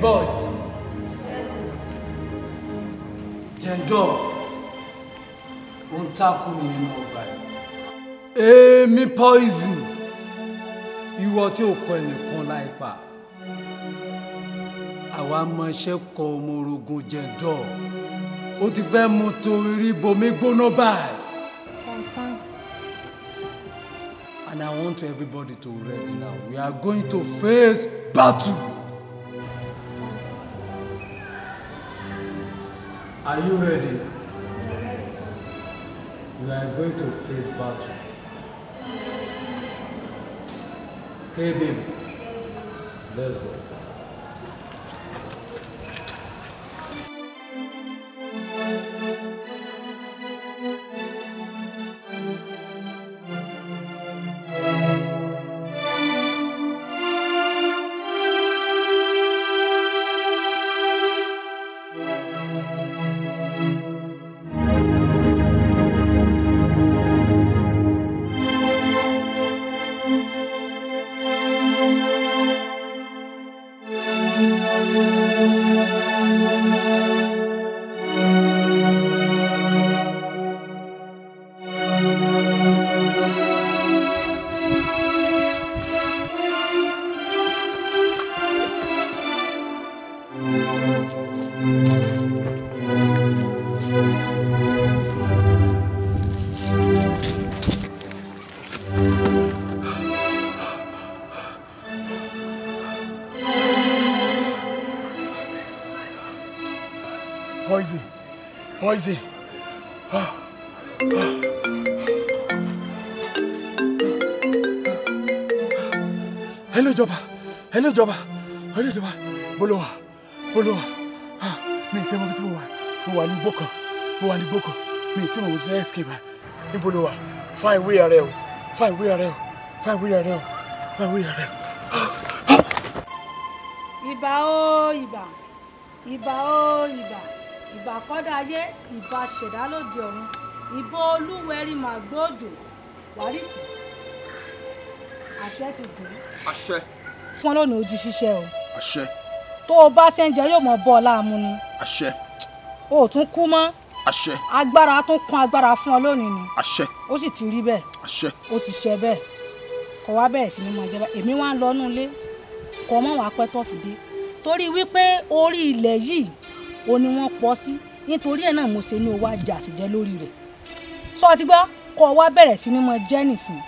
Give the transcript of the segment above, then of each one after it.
boys. Jendo. Untaku mi nínú ọgbà yìí. Èmi poison. Ìwọ tí ó kọ ẹnìkan láìpa. Àwa mọ iṣẹ́ kọ ọmọ orogun Jendo. Ó ti fẹ́ mú torí bomi gbóná báyìí. And I want everybody to be ready now. We are going to face battle. Are you ready? We are going to face battle. Okay, baby. Let's go. Poison. Hello, Joba. Bolowa. Mi ti mo bi mo wà ní gboko. Mi ti mo ṣe escape. Ní Bolowa. Fine way are o. Ìbà kọ́dáyé, ìbà ṣẹ̀dá lóde ọ̀run, ìbà olúwẹ̀rí màgbóòjò, wàrísì. Àṣẹ ti gùn. Àṣẹ. Fún lónìí ojú ṣiṣẹ́ o. Àṣẹ. Tó o bá ṣe ń jẹ yóò mọ bọ́ ọ láàmú ni. Àṣẹ. O ò tún kú mọ́. Àṣẹ. Agbára tún kún agbára fún ọ lónìí ni. Àṣẹ. Ó sì ti rí bẹ́ẹ̀. Àṣẹ. Ó ti ṣe bẹ́ẹ̀. Kọ̀ wá bẹ̀rẹ̀ sí ni mọ̀ jẹ́ bẹ́ẹ̀. Èmi wá ń lọ nú ilé. Kọ̀ mọ́ wàá pẹ́ tó fi dé. Torí wípé orí ilẹ̀ yìí ó ní wọ́n pọ̀ sí nítorí ẹ̀ náà mo ṣe ní owó ajá àṣìjẹ́ lórí rẹ̀ sọ ti gbọ́ kọ́ wá bẹ̀rẹ̀ sí ní mọ jẹ́ nìsín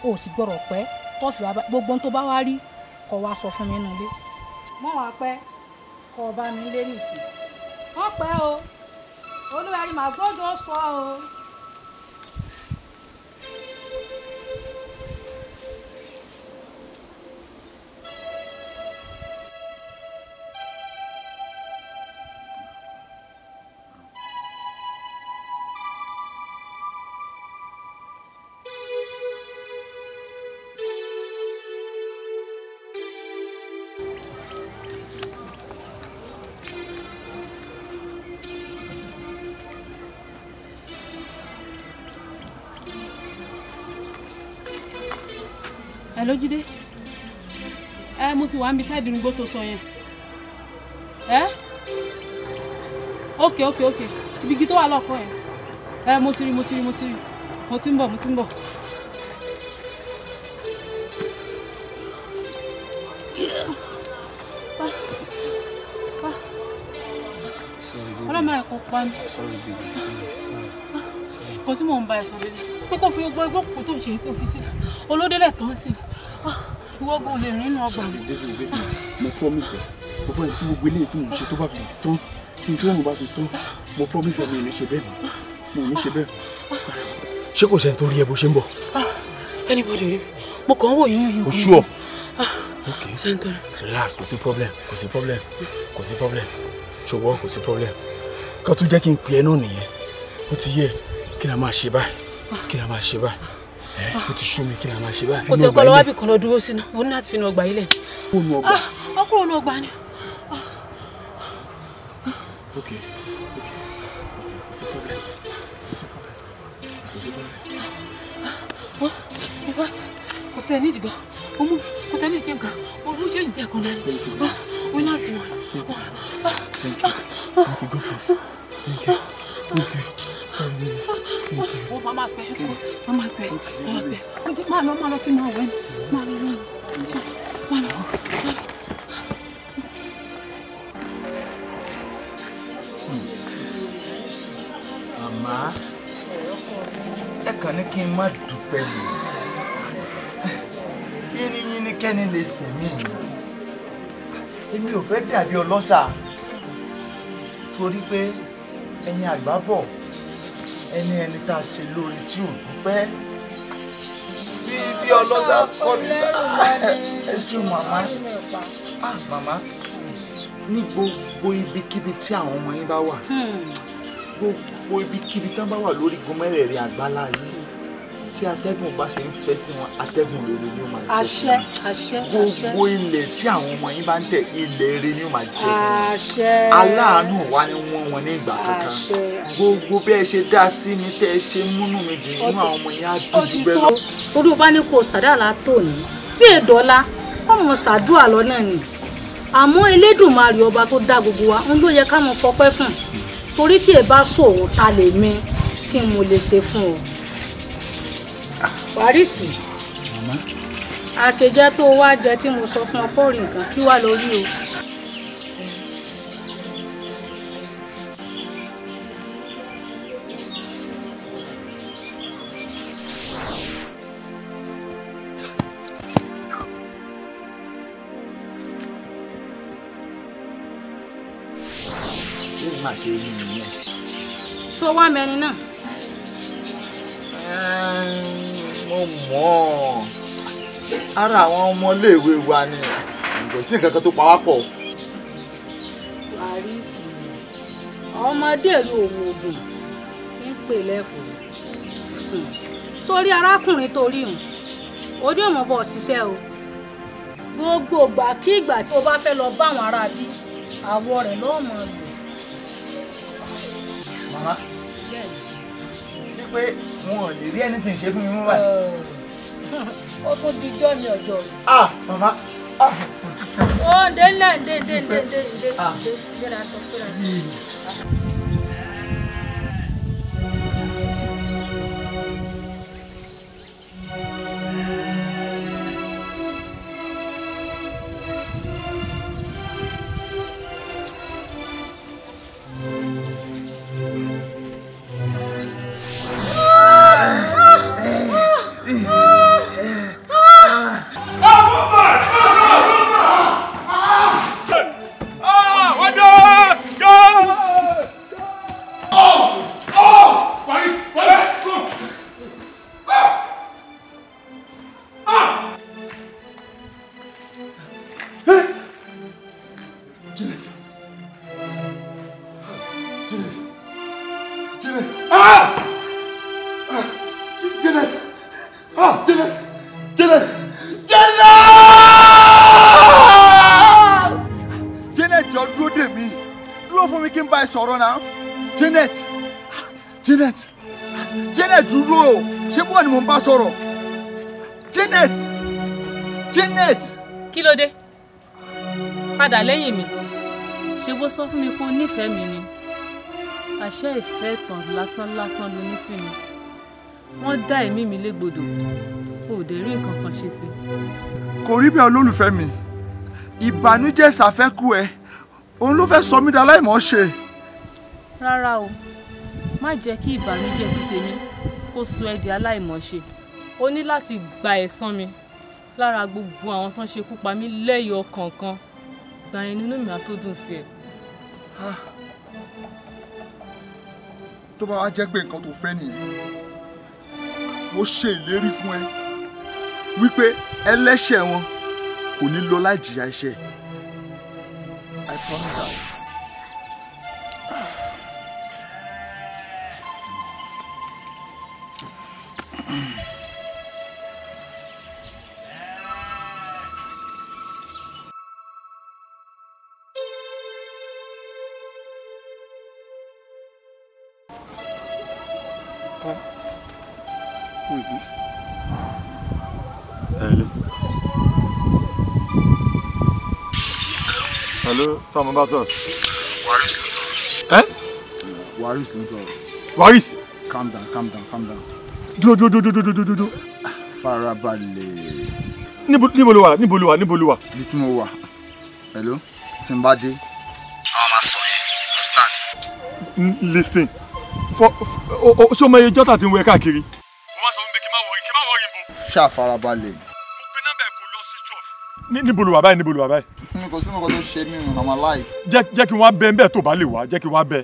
o sì gbọ́dọ̀ pẹ́ tọ́fì wá gbogbo tó bá wá rí kọ́ wá sọ fún mi nínú ilé mọ́ wá pẹ́ kọ́ bá mi lé nìsín wọ́n pẹ́ o olúwẹ̀rí màá gbọ́dọ̀ sọ o. Hello Jídé. Mo sì wá ń bí side irúgbó tó sọ yẹn. Okay. Ibi igi tó wà lọ́kàn yẹn. Mo ti rí. Mo ti ń bọ̀. Ọlọ́mọ ẹ̀kọ́ pa mi. Kò tí mò ń bá ẹ̀ sọ lélẹ̀. Pé kò fi gbogbo ẹgbẹ́ òkú tó ń ṣe kó fi sílẹ̀. Olódélẹ̀ tó ń sìn. Ìwọ́gbọ̀n lè rìn inú ọgbà mi. Mo promise ẹ. Gbogbo ẹ̀ tí gbogbo eléyìí tí mo ṣe tó bá fi tán. Tí n tó mo bá fi tán. Mo promise ẹ mi ò ní ṣe bẹ́ẹ̀ mọ́. Mo ò ní ṣe bẹ́ẹ̀. Ṣé kò sẹ́ni tó rí ẹ bó ṣe ń bọ̀? Anybody rí? Mo kàn ń wò yín. O sure? Okay. Sẹ́ńtọ́rì. Relax, kò sí problem. Ṣùgbọ́n kò sí problem. Kó tún jẹ́ kí n pè ẹ́ náà nìyẹn. Ó ti yẹ kí la máa ṣe báyìí. Ó ti sú mi kí la máa ṣe báyìí. Ó ti ọkọ lọ wá bí kan lọ dúró sínú. Ó ní láti fi inú ọgbà yìí lẹ̀. Ó nu ọgbà. Ó kúrò ní ọgbà ni. Okay. Kò sí problem. In fact, kò tẹ̀ ní ìdìgbà. Kò tẹ̀ ní ìdìgbà. Mo ṣe ìdí ẹ̀kan náà. Ó láti wà. Thank you. Thank you. Go first. Thank you. Okay. Sorry, baby. Thank you. Oh, Mama, pẹ́ ṣùgbọ́n. Mama, pẹ́. Má lọ kí n máa wẹ̀. Má lọ. Màmá, ẹ kàn ní kí n má dúpẹ́ ni. Yínyín ní kẹ́ni lè sìn mí. Èmi ò fẹ́ dàbí ọlọ́ṣà. Torí pé ẹni àgbà bọ̀, ẹni tá a ṣe lórí tí ò dúpẹ́. Bí ọlọ́ṣà kọ́ mi. Ẹ ṣé màmá. Màmá, ní gbogbo ibikíbi tí àwọn ọmọ yín bá wà. Gbogbo ibikíbi tán bá wà lórí gomẹ́rẹ̀ẹ̀rin àgbálá yìí tí atẹ́gùn bá ṣe ń fẹ́ sí wọn atẹ́gùn rere ni ó máa jẹ́ fún wọn. Àṣẹ. Gbogbo ilẹ̀ tí àwọn ọmọ yín bá ń tẹ̀ ilẹ̀ rere ni ó máa jẹ́ fún wọn. Aláàánú wa ni wọ́n ní ìgbà kankan. Gbogbo bí ẹ ṣe dá sí mi tẹ́ ẹ ṣe múnú mi dùn inú àwọn ọmọ yín á dùn jù bẹ́ẹ̀ lọ. Torí o bá ní kó sàdáàlà tó ní tí èdọ́lá ọmọ ṣàdúrà lọ́nà ni àmọ́ Elédùmarè ọba tó dá gbogbo wa ń ló yẹ ká mọ fọpẹ́ fún torí tí ẹ bá sòwò ta lè mi kí n mo lè ṣe fún ọ. Wàrísì àṣejẹ tó wá jẹ tí mo sọ fún ọkọ rí nǹkan kí wá lórí o. So wá mẹ́rin náà. Mo mọ̀ ara àwọn ọmọléèwé wa ni kò sí nǹkan kan tó pa wá pọ̀. Wàrísì ọmọdé ìlú òmùgùn ń pè lẹ́fọ̀ọ́ sórí arákùnrin tó rí hùn ojú ọmọ bọ̀ ṣiṣẹ́ o gbogbo ìgbà kí ìgbà tí o bá fẹ́ lọ bá àwọn ará bí àwọ̀ rẹ̀ lọ́mọ lò. Màmá wípé wọn ò lè rí ẹni tí ń ṣe fún mi mú báyìí. Ó tún dijọ́ ní ọjọ́ rẹ̀. Màmá. Ó délẹ̀ dé. Sọ̀rọ̀ náà Janet dúró ṣé bọ́ọ̀ ni mo ń bá sọ̀rọ̀ Janet. Kí ló dé padà lẹ́yìn mi ṣé bó sọ fún mi pé o nífẹ̀ẹ́ mi ni àṣẹ ìfẹ́ tàn lásán ló ní sí mi wọ́n dá ẹ̀mí mi légbodò o ò dé rí nǹkan kan ṣe sí. Kò rí bẹ́ẹ̀ olólùfẹ́ mi ìbànújẹ́ ìsàfẹ́kù ẹ òun ló fẹ́ sọ mí dá láìmọ̀ ṣe. Rárá o má jẹ́ kí ìbànújẹ́ ti tèmi kó sọ ẹ́ di aláìmọ̀ṣe o ní láti gba ẹ̀san mi lára gbogbo àwọn tó ń ṣekú pa mí lẹ́yọ kọ̀ọ̀kan gbà yẹn nínú mi á tó dùn sí ẹ. Tó bá wá jẹ́ pé nǹkan tó fẹ́ nìyẹn mo ṣe ìlérí fún ẹ wípé ẹlẹ́ṣẹ̀ wọn kò ní lọ láì jìyà ẹ̀ṣẹ̀. I promise that. Who is this? Ellie. Hello, Tom Ambassador. Waris ló sọ̀rọ̀. Waris ló sọ̀rọ̀. Waris. Calm down. Dúró. Farabalẹ̀. Níbo ló wà? Níbo ló wà? Bí tí mo wà. Hello, tí n bá dé. Àwọn máa sọ yẹn, understand? Listen. Ṣé o mọ iye jọ́tà tí ń wẹ káàkiri? Mo máa sọ fún mi kí n má wọrí bò. Ṣáà farabalẹ̀. Mo pe nọ́mbà ẹ̀ kò lọ sí church. Níbo ló wà báyìí? Mi kò sí nǹkan tó ṣe mí I'm alive. Jẹ́ kí wọ́n bẹ ńbẹ̀ tó bá lè wá. Jẹ́ kí wọ́n bẹ.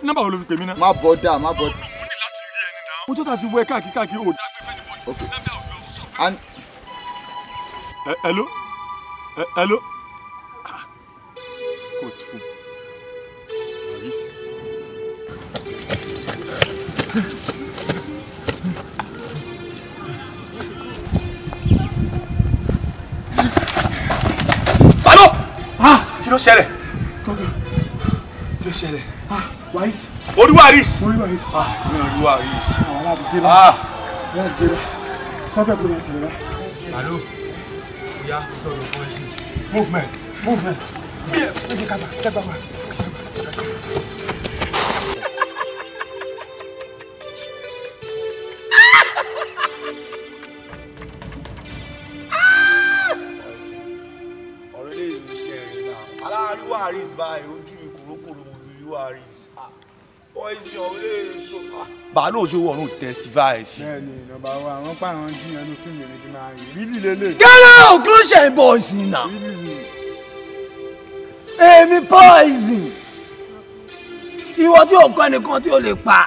Nọ́mbà wo ló fi pè mí náà? Má bọ́dà. Mo ní láti rí ẹni náà. Mo jọ́tà ti wẹ káàkiri ò dágbé fẹ́ níbo. Okay. And hello? Coach fún. Palo! Kí ló ṣẹlẹ̀? Waris. Waris. Mi ò rí Waris. Sọ́kẹ́ tó lọ sí rẹ̀. Palo. Oya, tọrọ fún ẹsìn. Movement. Ó jẹ́ kágbà. Waris báyìí ojú mi kòrókòrò mo rí Waris. Poison ọ̀rẹ́ èso. Bàálù òṣèwọ̀ ọ̀run testify sí. Bẹ́ẹ̀ni, ìjọba wa àwọn pààrọ̀ jiyàn ló fún mi ní ti máa rí. Rílì lélẹ̀. Gẹ́lẹ́ kí ló ṣe ń bọ̀ sí i náà? Èmi Poison. Ìwọ tí ò kọ́ ẹnìkan tí ò lè pa.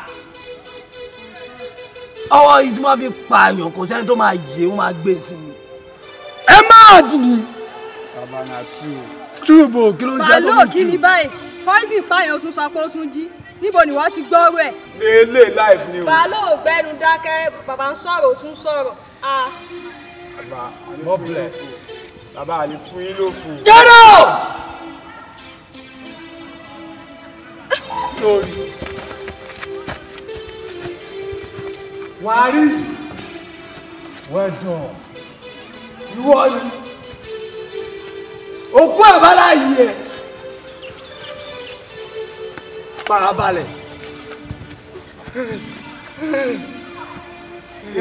Ọwọ́ yìí tí wọ́n fi pààyàn kò sẹ́ni tó máa yé wọ́n máa gbé sí i. Ẹ máa dì. Bàbá náà Túbò kí ló ń ṣe tó Bàálù kí ni báyìí? Poison pààyàn oṣù sọ pé ó tún jí. Níbo ni wọ́n ti gbọ́rọ̀ ẹ̀? Lélè live ni o. Bàálù ò gbẹ́nu dákẹ́, bàbá ń sọ̀rọ̀ ó tún sọ̀rọ̀. Bàbá mọ́bìlẹ̀. Bàbá àlè fún yín ló fún. Get out! Lórí. Waris. Well done. Ìwọ ni. Òkú àbálá yìí ẹ̀. Farabalẹ̀.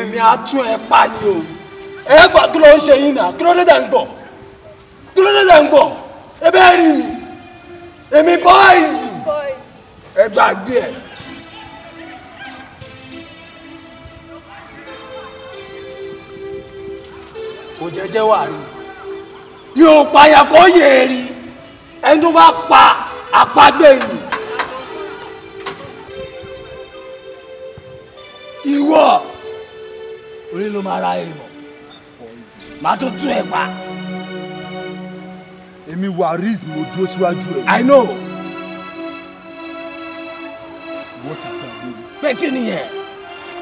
Èmi á tún ẹ pa ni o. Ẹ fà kí ló ń ṣe yín náà? Kí ló dé tẹ̀ ń gbọ̀? Ebe rí mi. Èmi Poison. Ẹ gbàgbé ẹ̀. Kò jẹ́jẹ́ Waris. Yóò payà kó yé rí. Ẹni tó bá pa àpagbé ni. Ìwọ orí ló máa ra èèmọ̀. Màá tó tún ẹ pa. Èmi Waris mo dúró síwájú ẹ̀. I know. Wọ́n ti gbàgbé mi. Pé kí ni yẹn?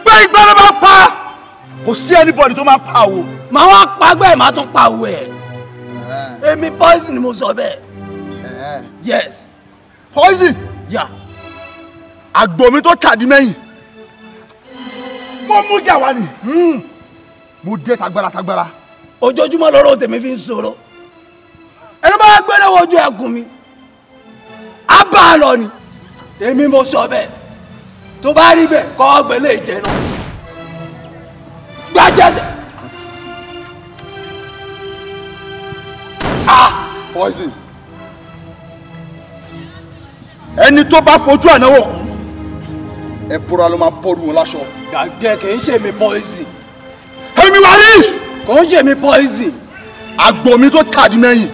Pé ìgbàlẹ̀ máa pa! Kò sí anybody tó máa pa wo. Màá wá pagbẹ́ màá tún pa òwe ẹ̀. Èmi Poison ni mo sọ bẹ́ẹ̀. Yes. Poison! Yeah. Àgbò mi tó tàdí mẹ́yìn. Mo mú jà wá ni. Mo dé tagbára. Ojoojúmọ́ lọ́rọ̀ tèmi fi ń sọ̀rọ̀. Ẹni bá gbẹ́rẹ́ wojú ẹkùn mi. Á bá a lọ ni. Èmi mo sọ bẹ́ẹ̀. Tó bá rí bẹ́ẹ̀ kọ́ ọgbẹ́lẹ̀ ìjẹ́ náà. Gbàjẹ́sẹ̀. Poison. Ẹni tó bá fojú ànáwó kú. Ẹ bọ́ra ló máa bọ́ọ̀lù wọn láṣọ. Gàgẹ́ kì í ṣe mi Poison. Èmi Waris. Kò ń ṣe mi Poison. Àgbò mi tó tàdí mẹ́yìn.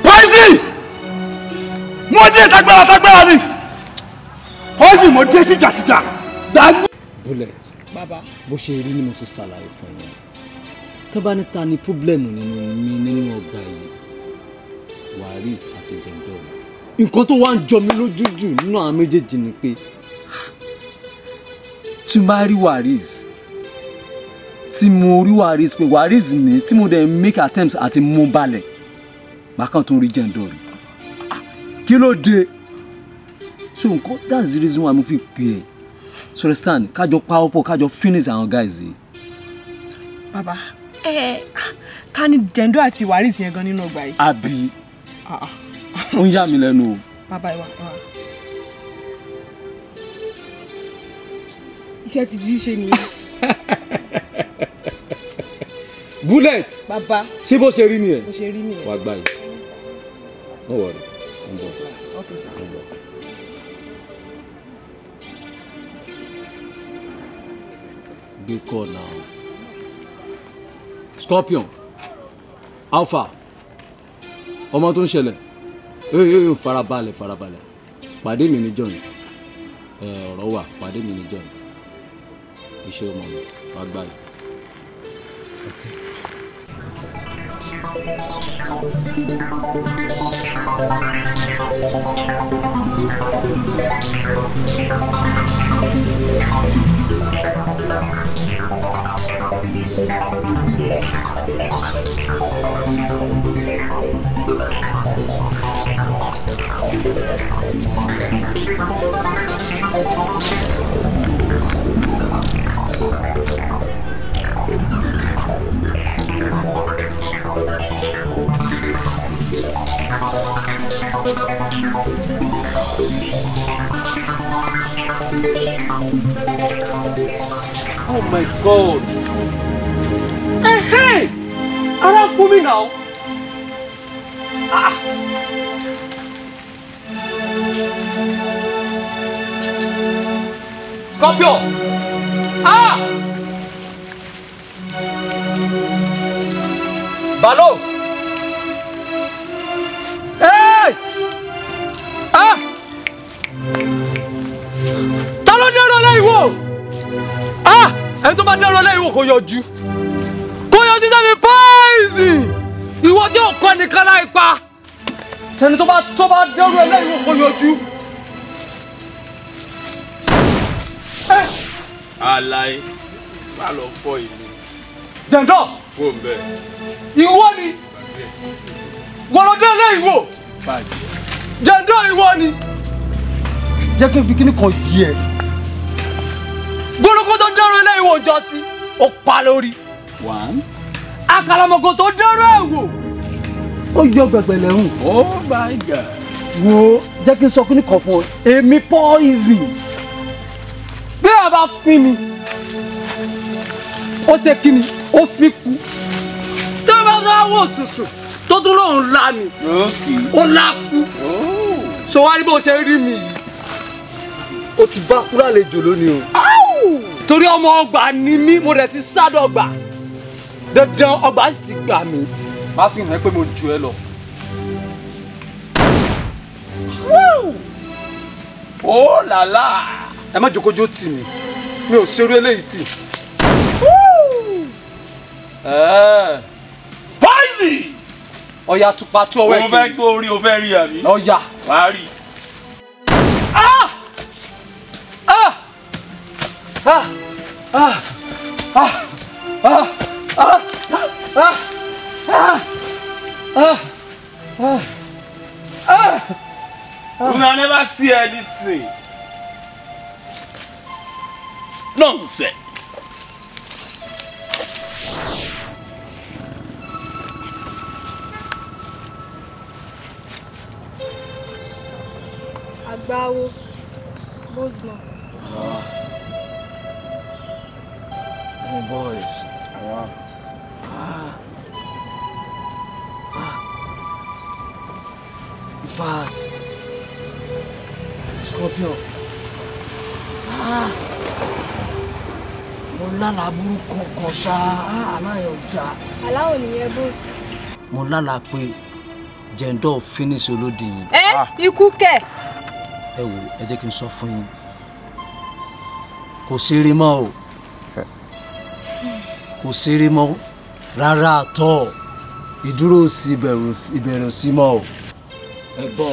Poison. Mo dé tagbára ni. Poison mo dé sí jàtìjà. Gbàgbé. Bullet. Bàbá. Bó ṣe rí ni mo sì ṣàlàyé fún yín. Tó bá ní ta ni pọ́blẹ́mù nínú ọgbà yìí. Waris àti Jendol. Nǹkan tó wá ń jọ mí lójú jù nínú àwọn méjèèjì ni pé tí máa rí Waris tí mo rí Waris pé Waris ni tí mo dẹ̀ make attempts àti mú balẹ̀ bákan tó rí Jendol. Kí ló dé? So nǹkan that's the reason why mo fi pè é. So understand kájọ power pọ̀ kájọ finish àwọn guys yìí. Bàbá ká ní Jendol àti Waris yẹn gan nínú ọgbà yìí. Àbí ó ń yà mí lẹ́nu o. bàbá ìwà iṣẹ́ ti di ṣe nìyẹn. Bullet. bàbá ṣé bó ṣe rí nìyẹn. bó ṣe rí nìyẹn. wàá gbà yìí no worry ń bọ̀. Okay, sir. ń bọ̀. gbé kọ́ náà Scorpion Alpha ọmọ tó ń ṣẹlẹ̀ farabalẹ̀ pàdé mi ní joint ọ̀rọ̀ wà pàdé mi ní joint iṣẹ́ ọmọ mi wàá gbà yìí. Oh my God! Hey! Ara fún mi now! Scorpion! Balo! Hey! Ta ló dé ọ̀rọ̀ lẹ́yìn wò? Ẹni tó bá dé ọ̀rọ̀ lẹ́yìn wò kò yọjú sẹ́mi poison ìwọ tí ò kọ́ nìkan láì pa ẹni tó bá dé ọ̀rọ̀ lẹ́yìn wò kò yọjú. Alaye má lọ fọ ìlú. Jẹ̀ndọ́ Kó ń bẹ̀. ìwọ ni wọ́n lọ dé lẹ́yìn wò. Jẹ̀ndọ́ ìwọ ni jẹ́ kí n fi kíní kan yí ẹ. Gbólógbó tó dẹ́rọ lẹ́yìn wò jọ sí ó pa lórí. Àkàlàmọ̀gò tó dẹ́rọ ẹ̀ wò ó yọ gbẹ̀gbẹ̀ lẹ́hùn. Oh my God. Wo jẹ́ kí n sọ kíní kan fún ọ èmi poison bí a bá fín mi ó ṣe kíni ó fi kú tí a bá wò sùsù tó tún lóun la mi ó la kú sọ wá rí bó ṣe rí mi yìí ó ti bá kúrò àlejò lónìí o torí ọmọ ọgbà ni mí mo rẹ̀ ti sádọ̀gbà dandan ọgbà sì ti gbà mí má fi hàn pé mo jù ẹ lọ. Oh la la. Ẹ má jókòó jó tì mí mi ò ṣerú eléyìí tì. Poison. Ọya tupa tú ọwọ́ ẹ̀ O fẹ́ gbọ́ orí o fẹ́ rí àbí. Ọya. Wàá rí. Una never see anything. Nonsense. Agbawo, Bosman. Oh boys. In fact, Scorpion. Mo lálàá burúkú kan ṣá aláyọ̀ ọjà. Aláwọ̀ nìyẹn bó. Mo lálàá pé Jẹ̀ndọ́ finish olódì yìí. Ikú kẹ̀. Ẹ wò ẹ jẹ́ kí n sọ fún yín. Kò ṣeré mọ́ o. Kò ṣeré mọ́ rárá àtọ̀. Ìdúró sí ìbẹ̀rù sí mọ́ o. Ẹ gbọ́.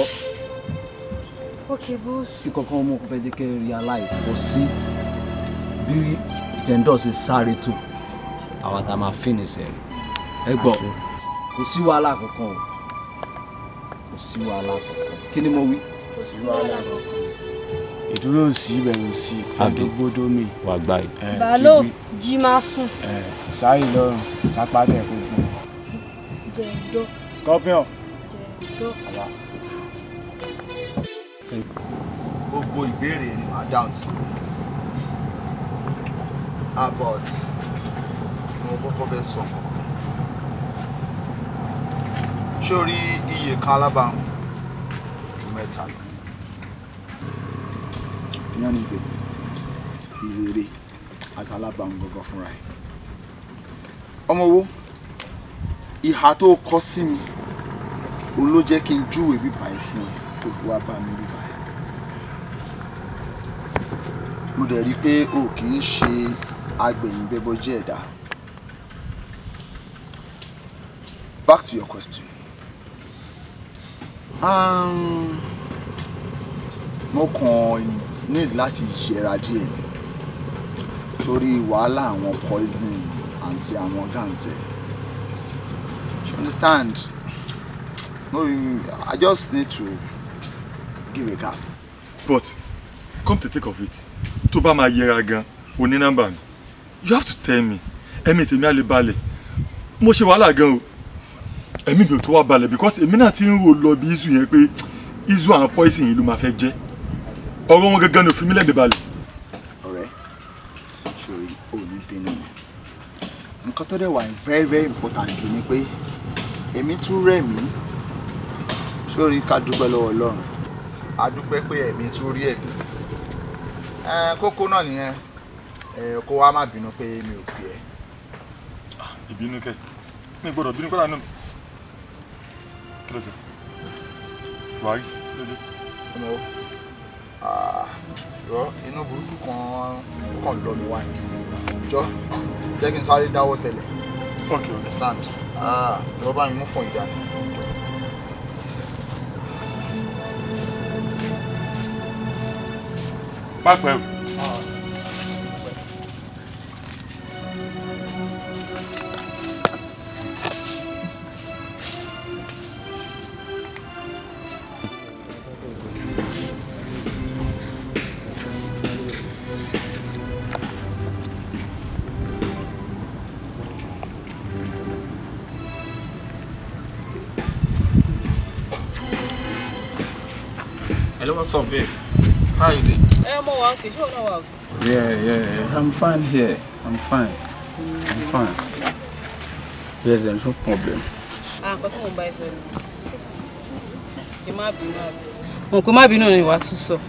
Okay, boss. Ìkọ̀kan ọmọ kò fẹ́ jẹ́ kẹ́ realize kò sí bí Jẹ̀ndọ́ ṣe sáré tó àwa tá a máa finish ẹ̀. Ẹ gbọ́ kò sí wàhálà kankan o. Kò sí wàhálà kankan. Kí ni mo wí? Kò sí wàhálà kankan. Ìdúró sí ìbẹ̀rù sí fàdógbódó mi. Wàá gbà yìí. Balo jí máa sùn. Sáyì lọ́rùn sápá tẹ̀ kó gbọ́n. Jẹ̀ndọ́. Scorpion Gbogbo ìbéèrè ni màá dáhùn sí. But mo kọ́kọ́ fẹ́ sọ. Sórí iye kan alábàáhùn ju mẹ́ta lọ. Ìyẹn ni pé ìrere àti alábàáhùn gọ́gọ́ fúnra ẹ̀. Ọmọ owó, ìhà tó kọ sí mi, òun ló jẹ́ kí n júwèé bíbá ẹ̀ fún ẹ tó fi wá bá mi bíbá ẹ̀. Mo dẹ̀ rí i pé o kì í ṣe agbẹ̀yìnbẹ́bọjẹ́ ẹ̀dá. Back to your question. Mo kàn need láti yẹra díẹ̀ torí wàhálà àwọn poison àti àwọn gàǹtẹ̀. You understand? I just need to give a gap. But come to think of it, tó bá máa yẹra gan, o ní nọ́mbà mi. You have to tell me. Ẹ̀mí tèmi á lè balẹ̀. Mo ṣe wàhálà gan o. Ẹ̀mí mi ò tó wá balẹ̀ because èmi náà ti ń rò lọ bí izu yẹn pé izu àwọn poison yìí ló máa fẹ́ jẹ́. Ọ̀rọ̀ wọn gangan ni òfin mi lẹ́bi balẹ̀. Ọ̀rẹ́, ṣòrí ò ní bínú mi. Nǹkan tó dẹ̀ wà very very important jù ni pé èmi tún rẹ̀ mí. Ṣòrí ká dúpẹ́ lọ́wọ́ Ọlọ́run. A dúpẹ́ pé ẹ̀mí tún rí ẹ̀mí. Kókó náà nìyẹn. Kó wá má bínú pé mi ò pè ẹ́. Ìbínú kẹ́, mi gbọ́dọ̀ bínú kọ́lá náà. Kí ló ṣe? Wàá rí sí lójú. Yọ inú burúkú kan lọ mi wá ní. Jọ jẹ́ kí n sáré dáwọ́ tẹ́lẹ̀. Okay. Understand? Jọ bá mi mú fún ìjà. Má pẹ́ o. Hello, what's up, babe? How are you doing? I'm okay. Sure, no. Yeah. I'm fine here. I'm fine. Yes, there's no problem. Because I'm by so. You might be mad. Mo ko má bínú ni wá tún sọ.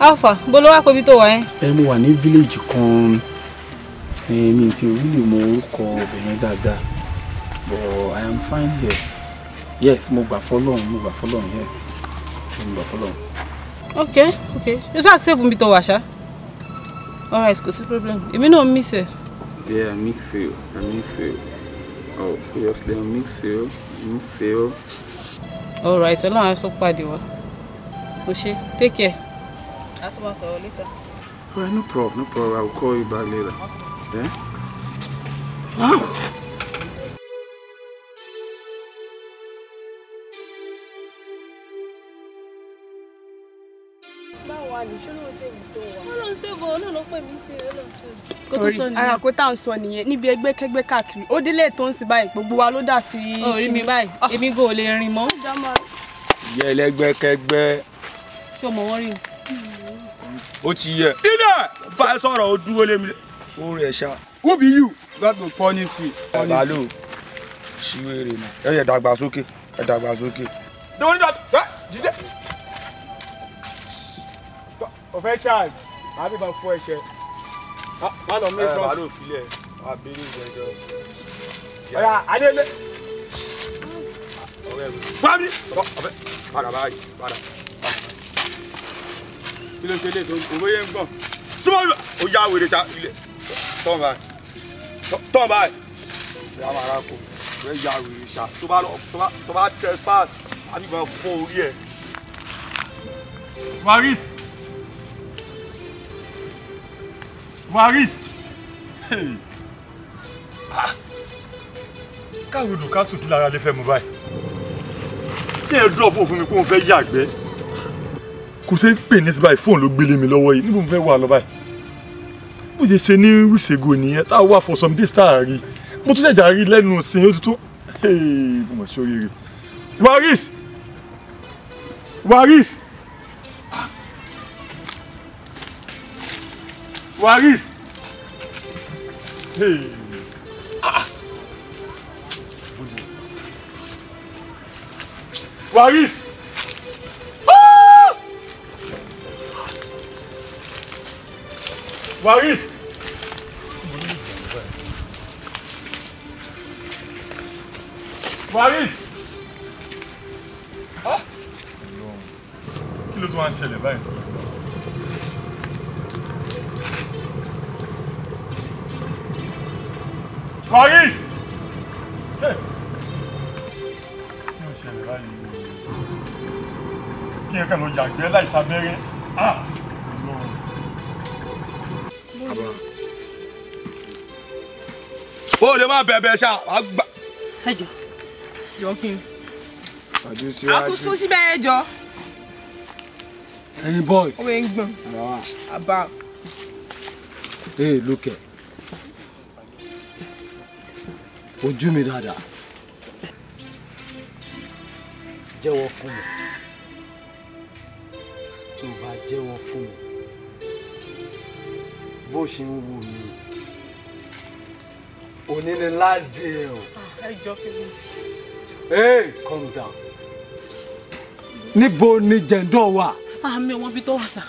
Alpha, bó ló wá ko bí tó wá yẹn? Mo wà ní village kan. Mi ti really mo orúkọ obìnrin dáadáa. But I am fine here. Yes, mo gbà fọ́lọ́run here. Okay. You just save me to wash. Alright, no problem. You no miss it. Yeah, I miss you. Oh, seriously, I miss you. Alright, so long as so bad you. Okay, take care. That's what I'll later. Well, no problem. I'll call you back later. Yeah? Ara kó tá ń sọ nìyẹn níbi ẹgbẹ́ kẹ́gbẹ́ káàkiri ó délé tó ń sì báyìí gbogbo wa ló dà sí orí mi báyìí èmi go lè rìn mọ́. Yẹ ẹlẹgbẹ́ kẹ́gbẹ́. Ṣé o mọ̀ wọ́n rí? Ó ti yẹ. Ilé bá sọ̀rọ̀ ó dúró lé mi. Ó rẹ̀ ṣá. Who be you? God go punish you. Balo. Ṣíwèrè ni. Ẹ dàgbà sókè. Don't that. Jíde. Ọ̀fẹ́ charge. Àbí bá fọ́ ẹ̀ṣẹ̀. Má lọ mí sọ. Balo filẹ̀. Àbírí ìjẹjọ. Ọ̀yà Adélé. Gbámi. Ọ̀fẹ́. Padà báyìí. Padà. Kí ló ṣe lè tó owó yẹn ń gbọ̀n? Súnmọ́ ìlú. Ó yá wèrè ṣá ilé. Tọ́ báyìí. Ìyá máa ra kó. Ó yá wèrè ṣá. Tó bá trespass. Àbí bá fọ́ orí ẹ̀. Waris. Hey. Káwọn odò ká sùn kí lára lè fẹ́ mú báyìí. Kí ẹ dúró fún mi kó n fẹ́ yàgbẹ́. Kò ṣe ń pè ní sí báyìí fóònù ló gbélé mi lọ́wọ́ yìí. Níbo mo fẹ́ wà lọ báyìí? Bó ṣe ṣe ní wíṣègò nìyẹn tá a wà for some days tá a rí. Mo tún jẹ̀jà rí lẹ́nu ìsìn ó tuntun. Mo mọ̀ sí oríire. Waris. Waris. Waris. Hey. Waris. Waris. Waris. Kí ló tún wá ń ṣẹlẹ̀ báyìí? Waris. Kí ló ṣẹlẹ̀ báyìí? Kí ẹ kàn lọ yàgbẹ́ láìsàbẹ́rẹ́. Ó lè má bẹ̀bẹ̀ ṣá, wàá gbà. Ẹjọ́. Joking. Akusu síbẹ̀ ẹjọ́. Any boys? Ó ń gbọ̀n. Àbá. Hey, look at. Ojú mi dáadáa. Jẹ́wọ́ fún mi. Tó bá jẹ́wọ́ fún mi. Bó ṣe ń wù mí. Òní ni last day o. Ẹjọ́ kìíní. Hey, calm down. Níbo ni jẹ̀ndọ̀ wà? Mi ò mọ ibi tó wà sà.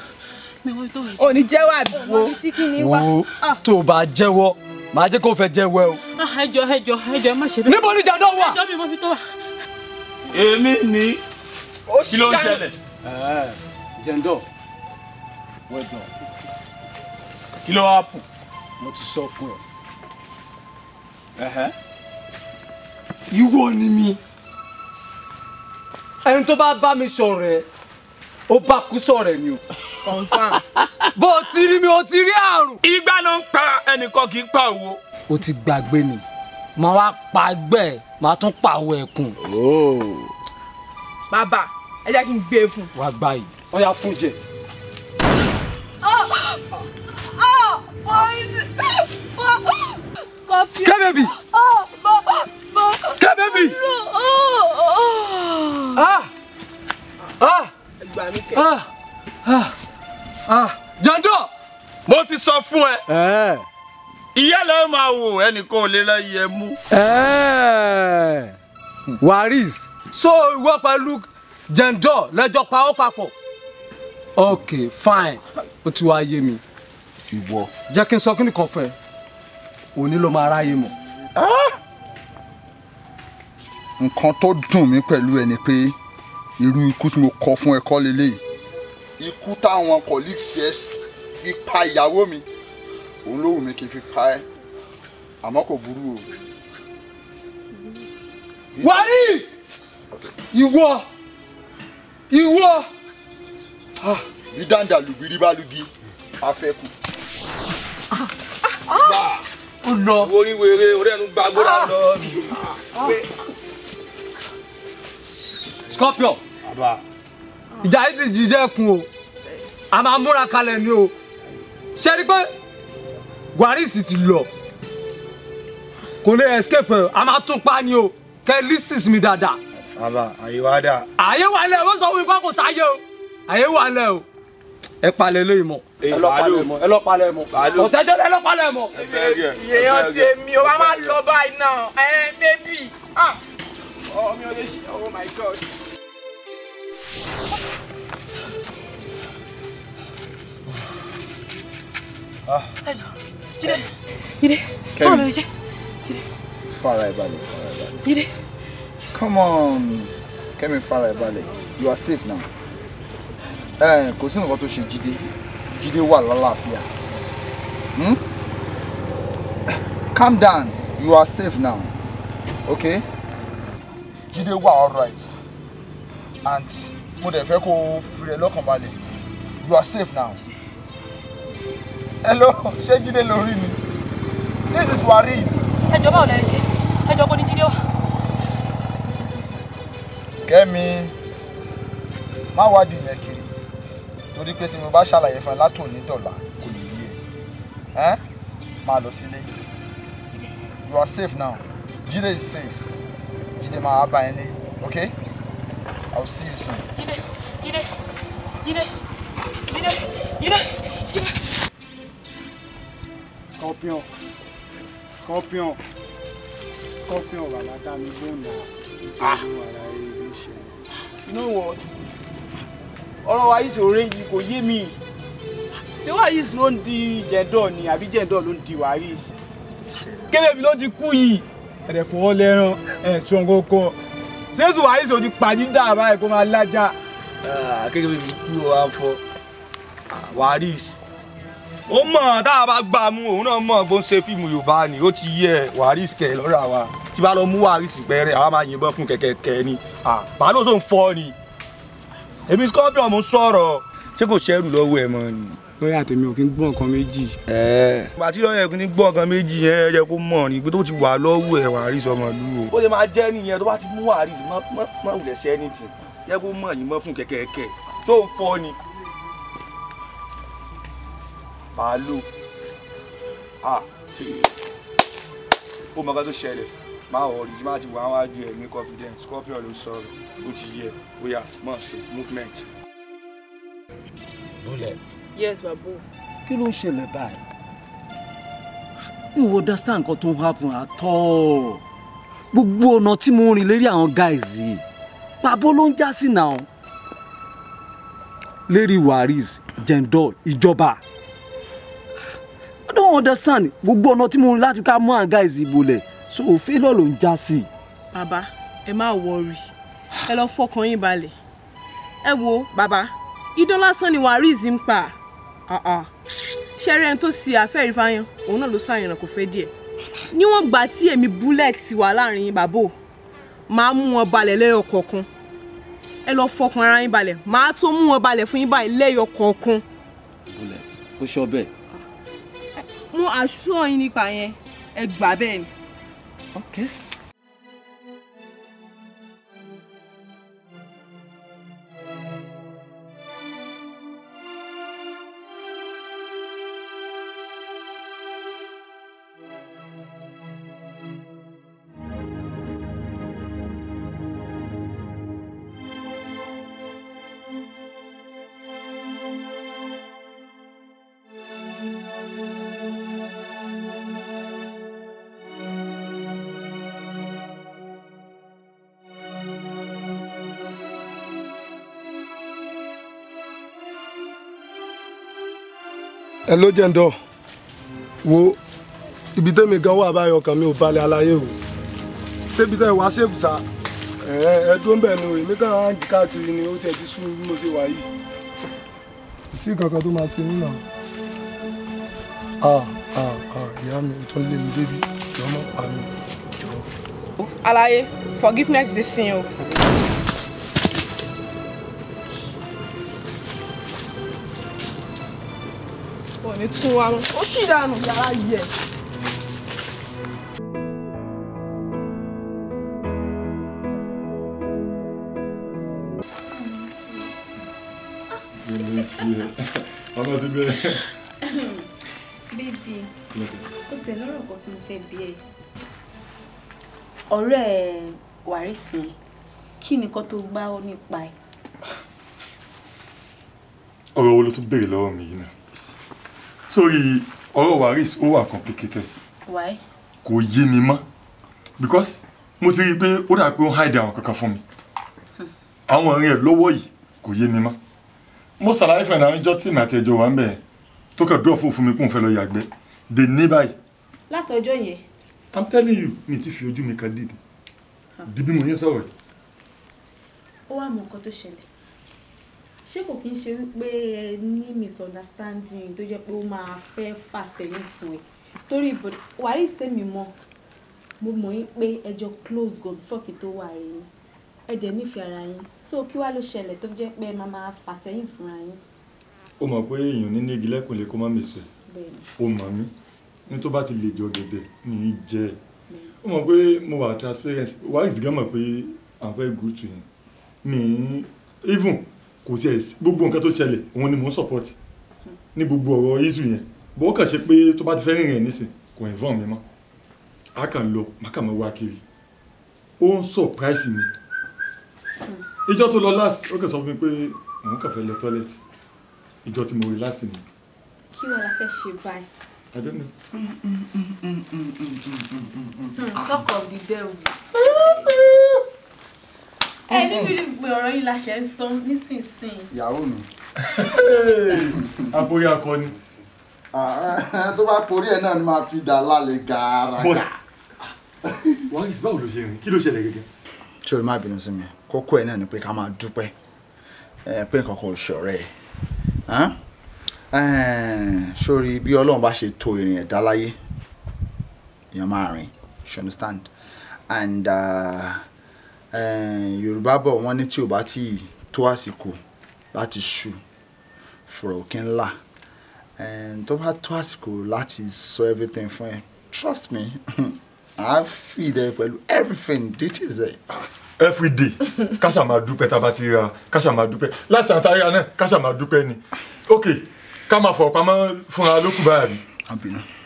Mi ò mọ ibi tó wà. Ó ní jẹ́wọ́ àbí wo? Wo tó bá jẹ́wọ́, màá jẹ́ kó fẹ́ jẹ́wọ́ o. Ẹjọ́ má ṣe bẹ́ẹ̀. Níbo ni jẹ̀ndọ̀ wà? Ẹjọ́ mi mọ ibi tó wà. Èmi ni. Kí ló ń ṣẹlẹ̀? Jẹ̀ndọ̀. Well done. Kí ló happen? Mo ti sọ fún ẹ. Ìwọ ni mi. Ẹni tó bá mi sọ̀rọ̀ ẹ̀, ó bá kú sọ̀rọ̀ ẹ̀ ni o. Confirm. Bó o ti rí mi, o ti rí àrùn. Igbá ló ń pa ẹnìkan kì í pa òwò. O ti gbàgbé ni. Màá wá pa ẹgbẹ́ ẹ̀, màá tún pàwọ̀ ẹ̀kún. Bàbá, ẹ jẹ́ kí n gbé e fún. Wá gbá yìí. Ó yá fún jẹ. Kẹ́bẹ̀bì. Kẹ́bẹ̀bì. Jẹ̀ndọ̀. Mo ti sọ fún ẹ. Ìyá ló máa wò ẹnìkan ò lè lọ yẹ mú. Waris. So ìwọ pẹ̀lú Jẹ̀ndọ̀ lẹ́jọ́ pa ó papọ̀. Okay, fine. Ó ti wá yé mi. Ìwọ. Jẹ́ kí n sọ kí nìkan fún ẹ. Òní ló máa ráyè mọ̀. Nǹkan tó dùn mí pẹ̀lú ẹ ni pé irú ikú tí mo kọ fún ẹ kọ́ leléyìí. Ikú táwọn colleagues ẹ fi pa ìyàwó mi. Òun ló wù mí kí n fi pa ẹ́. Àmọ́ kò burú o. Waris! Ìwọ! Ìwọ! Bí dáńdà lùgbìrí bá lùgì, afẹ́kù. Ó lọ. Orí wèrè orí ẹnu gbàgbọ́dá lọ. Scorpion. Ìjà yìí ti jíjẹ́ kun o. A máa múra kalẹ̀ ni o. Ṣé rí pé Waris ti lọ? Kò lè escape ẹ̀. A máa tún pa ni o. Kẹ́ lísìs mi dáadáa. Bàbá, àyè wá dà. Àyè wà lẹ̀, wọ́n sọ fún mi pé kò sáyé o. Àyè wà lẹ̀ o. Ẹ palẹ̀ lóyún mọ́. Ẹ lọ palẹ̀ mọ́. Ẹ lọ palẹ̀ mọ́. Ọ̀sẹ̀jọ́ ẹ lọ palẹ̀ mọ́. Èèyàn tèmi o, wá máa lọ báyìí náà. Bébì. Mi ò lè ṣe. Oh my God. Jídé. Báwo ló ṣe? Fara ẹ balẹ̀, fara ẹ balẹ̀. Jídé. Come on. Kẹ́mi fara ẹ balẹ̀. You are safe now. Kò sí nǹkan tó ṣe Jídé. Jídé wà lálàáfíà. Calm down. You are safe now. Okay? Jídé wà alright. And mo dẹ̀ fẹ́ kó fi rẹ̀ lọ́kàn balẹ̀. You are safe now. Hello, ṣé Jídé lórí ni? This is Waris. Ẹjọ́ báwo lẹ ṣe? Ẹjọ́ kò ní Jídé wá. Kẹ́mi, má wádìí yẹn kiri. Torí pé tí mo bá ṣàlàyé fún ẹ látòní dọ̀là kò lè yé ẹ. Máa lọ sílé. You are safe now. Jídé is safe. Jídé máa bá ẹ ní. Okay? I will see you soon. Jídé. Scorpion, bàbá dá mi lóhùn náà. You know what? Ọ̀rọ̀ wa yìí ṣòro yìí kò yé mi. Ṣé Waris ló ń di jẹ̀dọ̀ ni àbí jẹ̀dọ̀ ló ń di Waris? Kébé mi ló ti kú yìí. Ẹ̀rẹ̀ fọwọ́ lẹ́rán ẹ̀sùn kọ̀ọ̀kan. Ṣé sùn Waris ò ti pàdé dàbá ẹ̀ kó máa lájà? Kébé mi kú wa fọ Waris. Ó mọ̀ tá a bá gbà mú òun náà mọ̀ bó ń ṣe fíìmù Yorùbá ni ó ti yẹ Waris kẹ̀ lọ́rọ̀ àwa. Tí bá lọ mú Waris pẹ́rẹ́ àwa máa yìnbọn fún kẹ̀kẹ́ ni. Bàálù tó ń fọ́ ni. Èmi Scorpion mo sọ̀rọ̀ ṣé kò ṣẹ́rù lọ́wọ́ ẹ̀ mọ́ ni. Lọ́yà tèmi ò kí ń gbọ́ nǹkan méjì. Bàtí lọ́yà kì í gbọ́ nǹkan méjì yẹn ẹ jẹ́ kó mọ̀ ni pé tó ti wà lọ́wọ́ ẹ̀ Waris ọmọlúwo. Ó lè máa jẹ́ nìyẹn tó bá ti mú Waris má wulẹ̀ ṣẹ́ ní tì jẹ́ kó mọ̀ yìnbọn fún kẹ̀kẹ́ tó ń fọ́ ni. Bàálù ó mọ̀ ká tó ṣẹlẹ̀ máa wọ̀ ọ̀rìjì máa ti wà wájú ẹ̀ ní confidence Scorpion ló sọ̀rọ̀ ó ti yẹ ó yá mọ̀ sí movement. Bullet. Yes, babu. Kí ló ń ṣẹlẹ̀ báyìí? Mi ò understand nǹkan tó ń happen at all. Gbogbo ọ̀nà tí mo ń rìn lérí àwọn guys yìí pàbó ló ń já sí náà. Lérí Waris, jẹ̀ndọ̀, ìjọba. I don't understand. Gbogbo ọ̀nà tí mo ń rìn láti ká mú àwọn guys yìí bolẹ̀. So failure ló ń já sí. Bàbá, ẹ má worry. Ẹ lọ fọkàn yín balẹ̀. Ẹ wo, bàbá. Idán lásán ni Waris ń pa. Ṣẹ́rẹ́ ẹni tó ṣe àfẹ́rí fáyán, òun náà ló ṣàyànnà kò fẹ́ díẹ̀. Níwọ̀n gbà tí èmi Bullet wà láàrin yín bàbá, máa mú wọn balẹ̀ lẹ́yọ kọ̀ọ̀kan. Ẹ lọ fọkàn ara yín balẹ̀, máa tó mú wọn balẹ̀ fún yín báyìí lẹ́yọ kọ̀ọ̀kan. Bullet, ó sọ bẹ́ẹ̀. Mo assure yín nípa yẹn, ẹ gbà bẹ́ẹ̀ ni. Okay. Hello jẹ̀ndọ̀ wo ibi tẹ́mi gan wà báyọ̀ kan mi ò balẹ̀ aláyé o ṣébi tẹ́ wá ṣèfù sá ẹ̀ẹ́dún bẹ́ẹ̀ ni o èmi kàn án káàkiri ni ó tiẹ̀ ti sún bí mo ṣe wà yìí kò sí kankan tó máa ṣe nínú ìyá mi ò tún lé mi débi ìjọmọ pa mi jọ. Àlàyé, forgiveness is a sin o. Ní tún wa ó ṣì dànù yàrá yẹ. Ọmọ ti bẹ. Bíbí, ó tẹ̀ lọ́rọ̀ kan tí mo fẹ́ bí ẹ. Ọ̀rẹ́ Waris yẹn, kí ni nǹkan tó gbá ọ nípa ẹ̀? Ọ̀rọ̀ wo ló tún béèrè lọ́wọ́ mi yìí náà? Sorry, ọ̀rọ̀ Waris ó wà complicated. Why? Kò yé mi mọ́ because mo ti rí i pé ó dà pé ó hide àwọn kankan fún mi. Àwọn ọ̀rẹ́ ẹ̀ lọ́wọ́ yìí kò yé mi mọ́. Mo ṣàlàyé fún ẹ̀ náà níjọ́ tí màá ti ẹjọ́ wà ń bẹ̀ tó kàn dúró fún mi kó n fẹ́ lọ yàgbẹ́ dè ní báyìí. Látọjọ́ yẹn. I'm telling you, mi ti fi ojú mi kan dìde. Di bí mo yẹn sọ̀rọ̀. Ó wá mọ nǹkan tó ṣẹlẹ̀. Ṣé kò kí ń ṣe wípé ẹ ní misunderstanding tó jẹ́ pé ó máa fẹ́ fà sẹ́yìn fún ẹ torí Waris tèmi mọ̀ mo mọ̀ yín pé ẹjọ́ close go before kí tó wà rí yín ẹ dẹ̀ nífẹ̀ẹ́ ara yín so kí wá ló ṣẹlẹ̀ tó jẹ́ pé ẹ máa fà sẹ́yìn fúnra yín. Ó mọ̀ pé èèyàn ní igi lẹ́kùn lè kó má mèso ẹ̀ ó mọ̀ mí ní tó bá ti lè jọ gẹ̀dẹ̀ ní í jẹ́ ẹ̀ ó mọ̀ pé mo wà transparent Waris gan mọ̀ pé I'm very good to him mi even kò tiẹ̀ gbogbo nǹkan tó ṣẹlẹ̀ òun ni mò ń support ní gbogbo ọ̀rọ̀ issue yẹn bó kàn ṣe pé tó bá ti fẹ́ rìnrìn nísìn kò inform mi mọ́ a kàn lọ má kàn mọ́ wá kiri ó ń surprise mi ìjọ tó lọ last ó kàn sọ fún mi pé Mo kàn fẹ́ lọ toilet. Ìjọ tí mo rí láti ní. Kí wọ́n la fẹ́ ṣe báyìí? I don't know. Talk of the devil. Ẹ níbi pé ọ̀rọ̀ yìí la ṣe ń sọ nísinsìnyí. Ìyàwó mi. Aborí akọni. Tó bá porí ẹ̀ náà ni máa fi dà lálẹ́ gàràgà. But Waris, báwo ló ṣe rìn? Kí ló ṣẹlẹ̀ gẹ́gẹ́? Ṣé o má bínú sí mi? Kókó ẹ̀ náà ni pé ká máa dúpẹ́. Pé nǹkan kan ò ṣọ̀rẹ́ ẹ̀. Sórí bí Ọlọ́run bá ṣe to ìrìn ẹ̀dá láyé, èèyàn máa rìn. You understand? And Yorùbá bọ̀ wọ́n ní tí ò bá tí tó àsìkò láti ṣù fọ̀rọ̀ òkè ńlá. Tó bá tó àsìkò láti sọ everything fún ẹ, trust me, I feed ẹ pẹ̀lú everything details ẹ. Every day, káṣà máa dúpẹ́ tá a bá ti ra, káṣà máa dúpẹ́. Láti àtàrí àná, káṣà máa dúpẹ́ ni. Okay, ká máa fọ̀ pamọ́ fúnra lókù báyìí.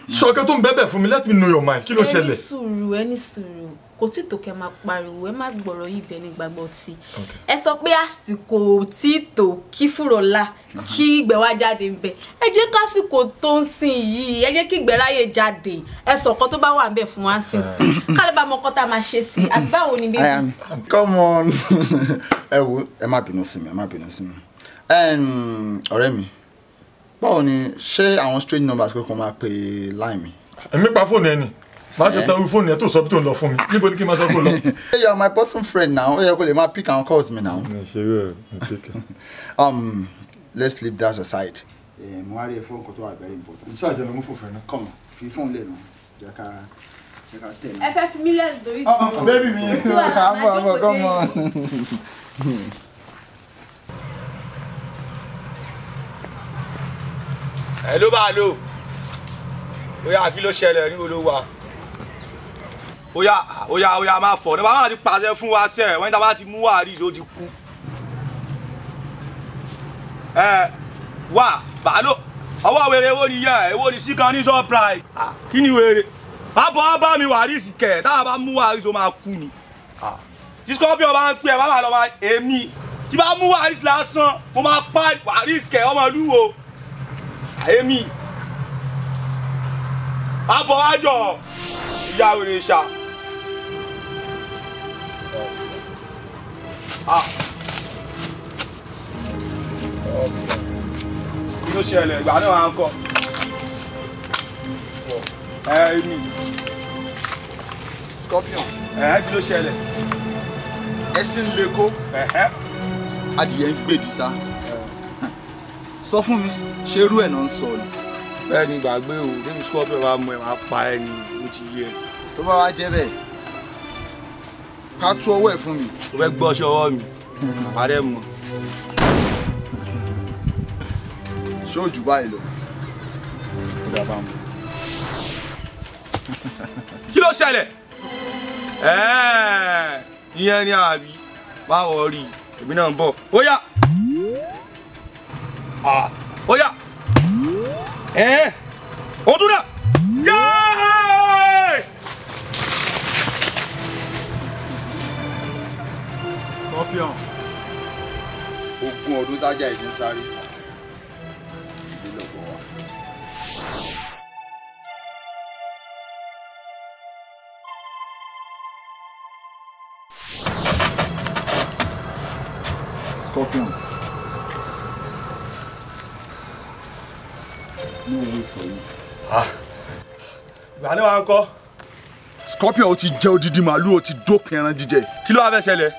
Ṣọ̀kẹ́ tó ń bẹ́bẹ̀ fún mi, let me know your mind. Kí ló ṣẹlẹ̀? Ẹni sùúrù. Kò tí tó kẹ́ máa pariwo, ẹ má gbọ́rọ̀ yìí bẹ́ẹ̀ ní gbàgbọ́ tí. Ẹ sọ pé àsìkò tí tó kí fúrọ̀lá kí ìgbẹ́ wá jáde ńbẹ̀. Ẹ jẹ́ kásìkò tó ń sìn yìí, ẹ jẹ́ kí ìgbẹ́ ráyè jáde. Ẹ sọ̀kan tó bá wà ńbẹ̀ fún wa sínsìn. Ká lè bá mọ ọkọ tá a máa ṣe sí. Àbí báwo ni bébí? Come on. Ẹ wo, ẹ má bínú sí mi, ẹ má bínú sí mi. Ọ̀rẹ́ mi, báwo ni ṣé àwọn strange numbers kò kàn máa pe line mi? Èmi pa fóònù ẹ ni. Má ṣe tẹ fóònù ẹ tó sọ bí tó ń lọ fún mi. Níbo ni kí n máa sọ kó lọ? You are my person friend now. Ó yẹ kó lè máa pick and calls me now. Let's leave that aside. Mo wá rí phone kó tó wà very important. Ṣé àjẹmọ́ mú fòfin náà? Come on, fi phone lè nù. Jẹ́ ká tẹ̀ mí. Ẹ fẹ́ fi mílíọ̀nù lórí ìdúró. Baby mi, àbọ̀, come on. Hello Balo. Oya kí ló ṣẹlẹ̀ ní olówó. Oya má fọ̀. Ní bá máa ti pàṣẹ fún wa ṣe, wọ́n ta bá ti mú Waris ó ti kú. Wá Balo. Ọwọ́ wèrè èwo ni yẹ, èwo ni síkan ní surprise. Kí ni wèrè? Bá mi Waris kẹ̀, tá bá mú Waris ó máa kú ni. Tí Scorpion bá ń pè ẹ́, bá máa lọ máa èmi. Tí bá mú Waris lásán, mo máa pa Waris kẹ̀ ọmọ lúwo. Èmi. Abọ̀ wájọ̀ ìyá òrè ṣá. Kí ló ṣẹlẹ̀? Ìgbà náà wà ń kọ́. Èmi. Scorpion. Kí ló ṣẹlẹ̀? Ẹṣin lè kó. Adìyẹ ń gbèdì sá. Sọ fún mi, ṣé irú ẹ̀ náà ń sọ ni? Bẹ́ẹ̀ ni gbàgbé o, David Scorpion bá mú ẹ máa pa ẹ ni ó ti yé ẹ. Tó bá wá jẹ́ bẹ́ẹ̀, ká tú ọwọ́ ẹ̀ fún mi. Ó fẹ́ gbọ́ ṣọwọ́ mi, àpárẹ̀ mọ̀. Ṣé òjò báyìí lọ? Ó dá bá mu. Kí ló ṣẹlẹ̀? Ìyẹn ni àbí, má wọrí, èmi náà ń bọ̀. Ó yá! Ó yá! Ọdún náà! Yéé! Scorpion. Ogún ọdún tájà ìdí ń sáré. Ìdílé ọ̀pọ̀ wa. Scorpion. No way for you. Ìgbà náà wà ń kọ́. Scorpion ó ti jẹ odidi màálù, ó ti dópin ẹran jíjẹ. Kí ló wá fẹ́ ṣẹlẹ̀?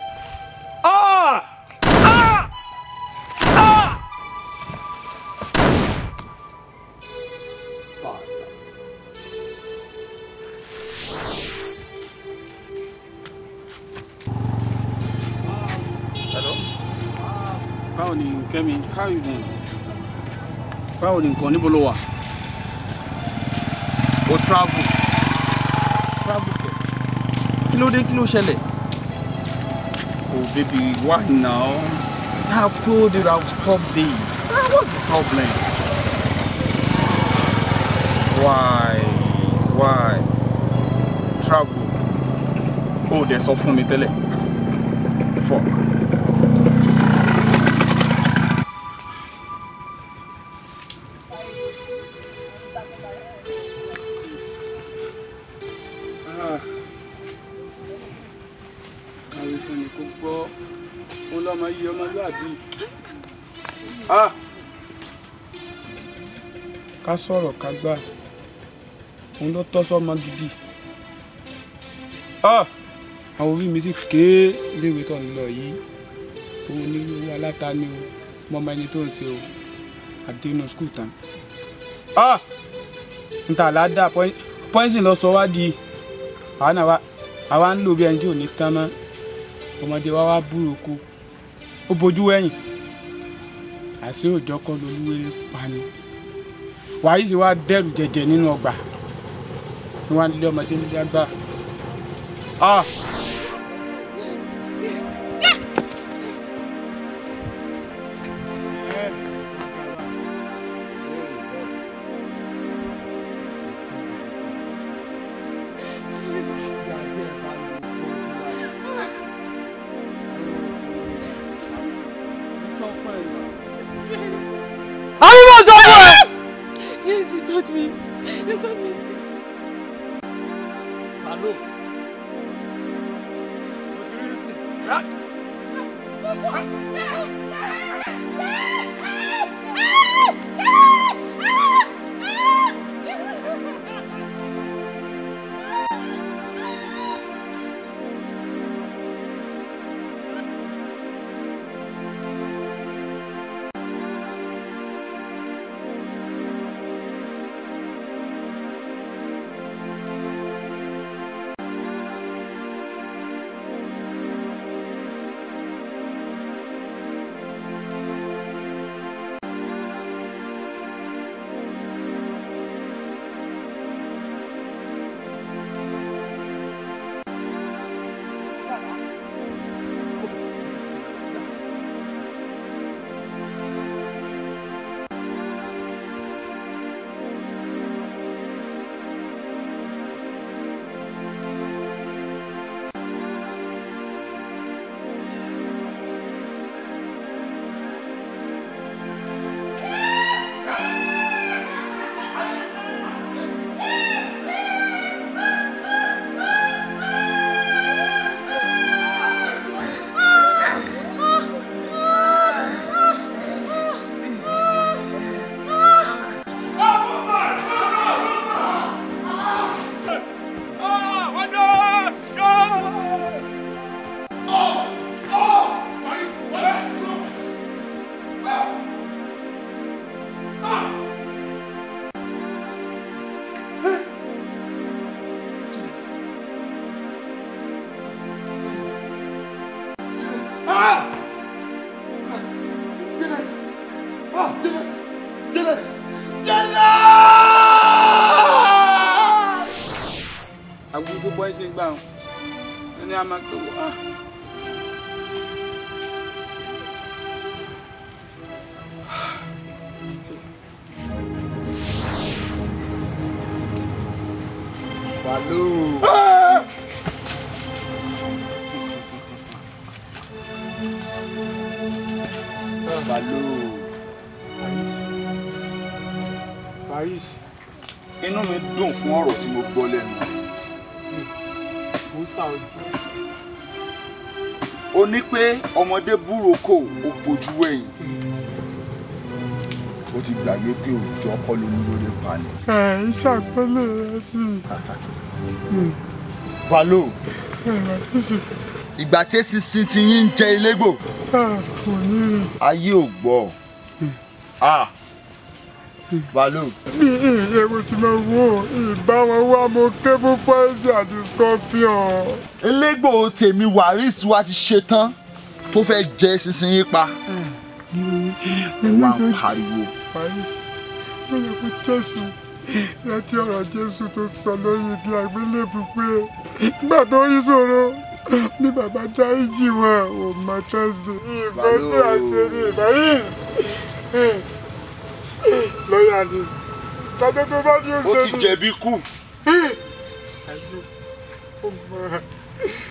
Báwo ni Kẹ́mi? How you doing? Báwo ni nǹkan níbo ló wà? O travel kẹ. Kí ló dé? Kí ló ṣẹlẹ̀? Oh baby, why now? I have told you I will stop this. What's the problem? Why? Travel. Oh, dẹ̀ sọ fún mi tẹ́lẹ̀. Fuck. fún ni kó gbọ́ òun lọ́mọ yìí ọmọlúàbí. ká sọ̀rọ̀ ká gbà òun ló tọ́ sọ́mọ gidi. àwọn òbí mi sì ké léwe tó ń lọ yìí òun ní owó aláta ni o mọ́mọ́ ẹni tó ń ṣe o àdénú skul tán. n ta àládà pọ́ìsì lọ sọ wá di àwa ń lò bí ẹni tí ò ní tán mọ́ ọmọdé wa wá búrò kú ó bojú wẹ̀yìn àṣé òjò kọ́ lolúwere pa ni wàyí sì wá dẹ́rù jẹjẹ nínú ọgbà ni wọ́n á lé ọmọdé nílé àgbà. Yes, you told me. You told me. Hello. What do you see? Agudo boy sing bang. Ini amat tu. Balu. Balu. Paris. Inú mi dùn fún ọ̀rọ̀ tí mo gbọ́ lẹ́nu. Ó ní pé ọmọdé búroko ó pojú ẹ̀yìn. Ó ti gbàgbé pé òjò kọ́ ló ní lórí pani. Ìṣàpẹ́lẹ̀ rẹ̀ sí. Balo. Ìgbà tí sísìn ti yín ń jẹ ilégbò. Ayé ò gbọ́. Balo. Mi ìyẹ̀wò tí mo wò ìbá wọn wá mo ké fún poison àti scorpion. Elégbò tèmi Waris wa ti ṣe tán tó fẹ́ jẹ sísìn yín pa. Ẹ wá ń pariwo. Waris, ó yẹ kó jẹ́sì láti ọ̀rọ̀ Jésù tó sọ lórí igi àgbélébùú pé nígbà tó rí ṣòro ní bàbá dáríjì wọn ò mọ tẹ́sí. Ìbọn tí a ṣe ní ìbáyìí. Lọ́yà ni lọ́jọ́ tó bá ní oṣù. Ó ti jẹ̀bi kú.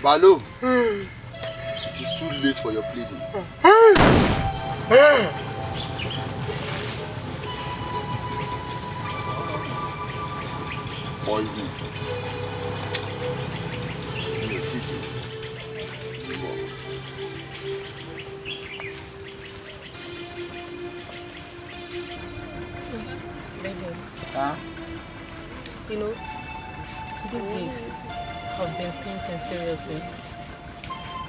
Balo, it is too late for your pleading. Poison. These days, I've been thinking seriously.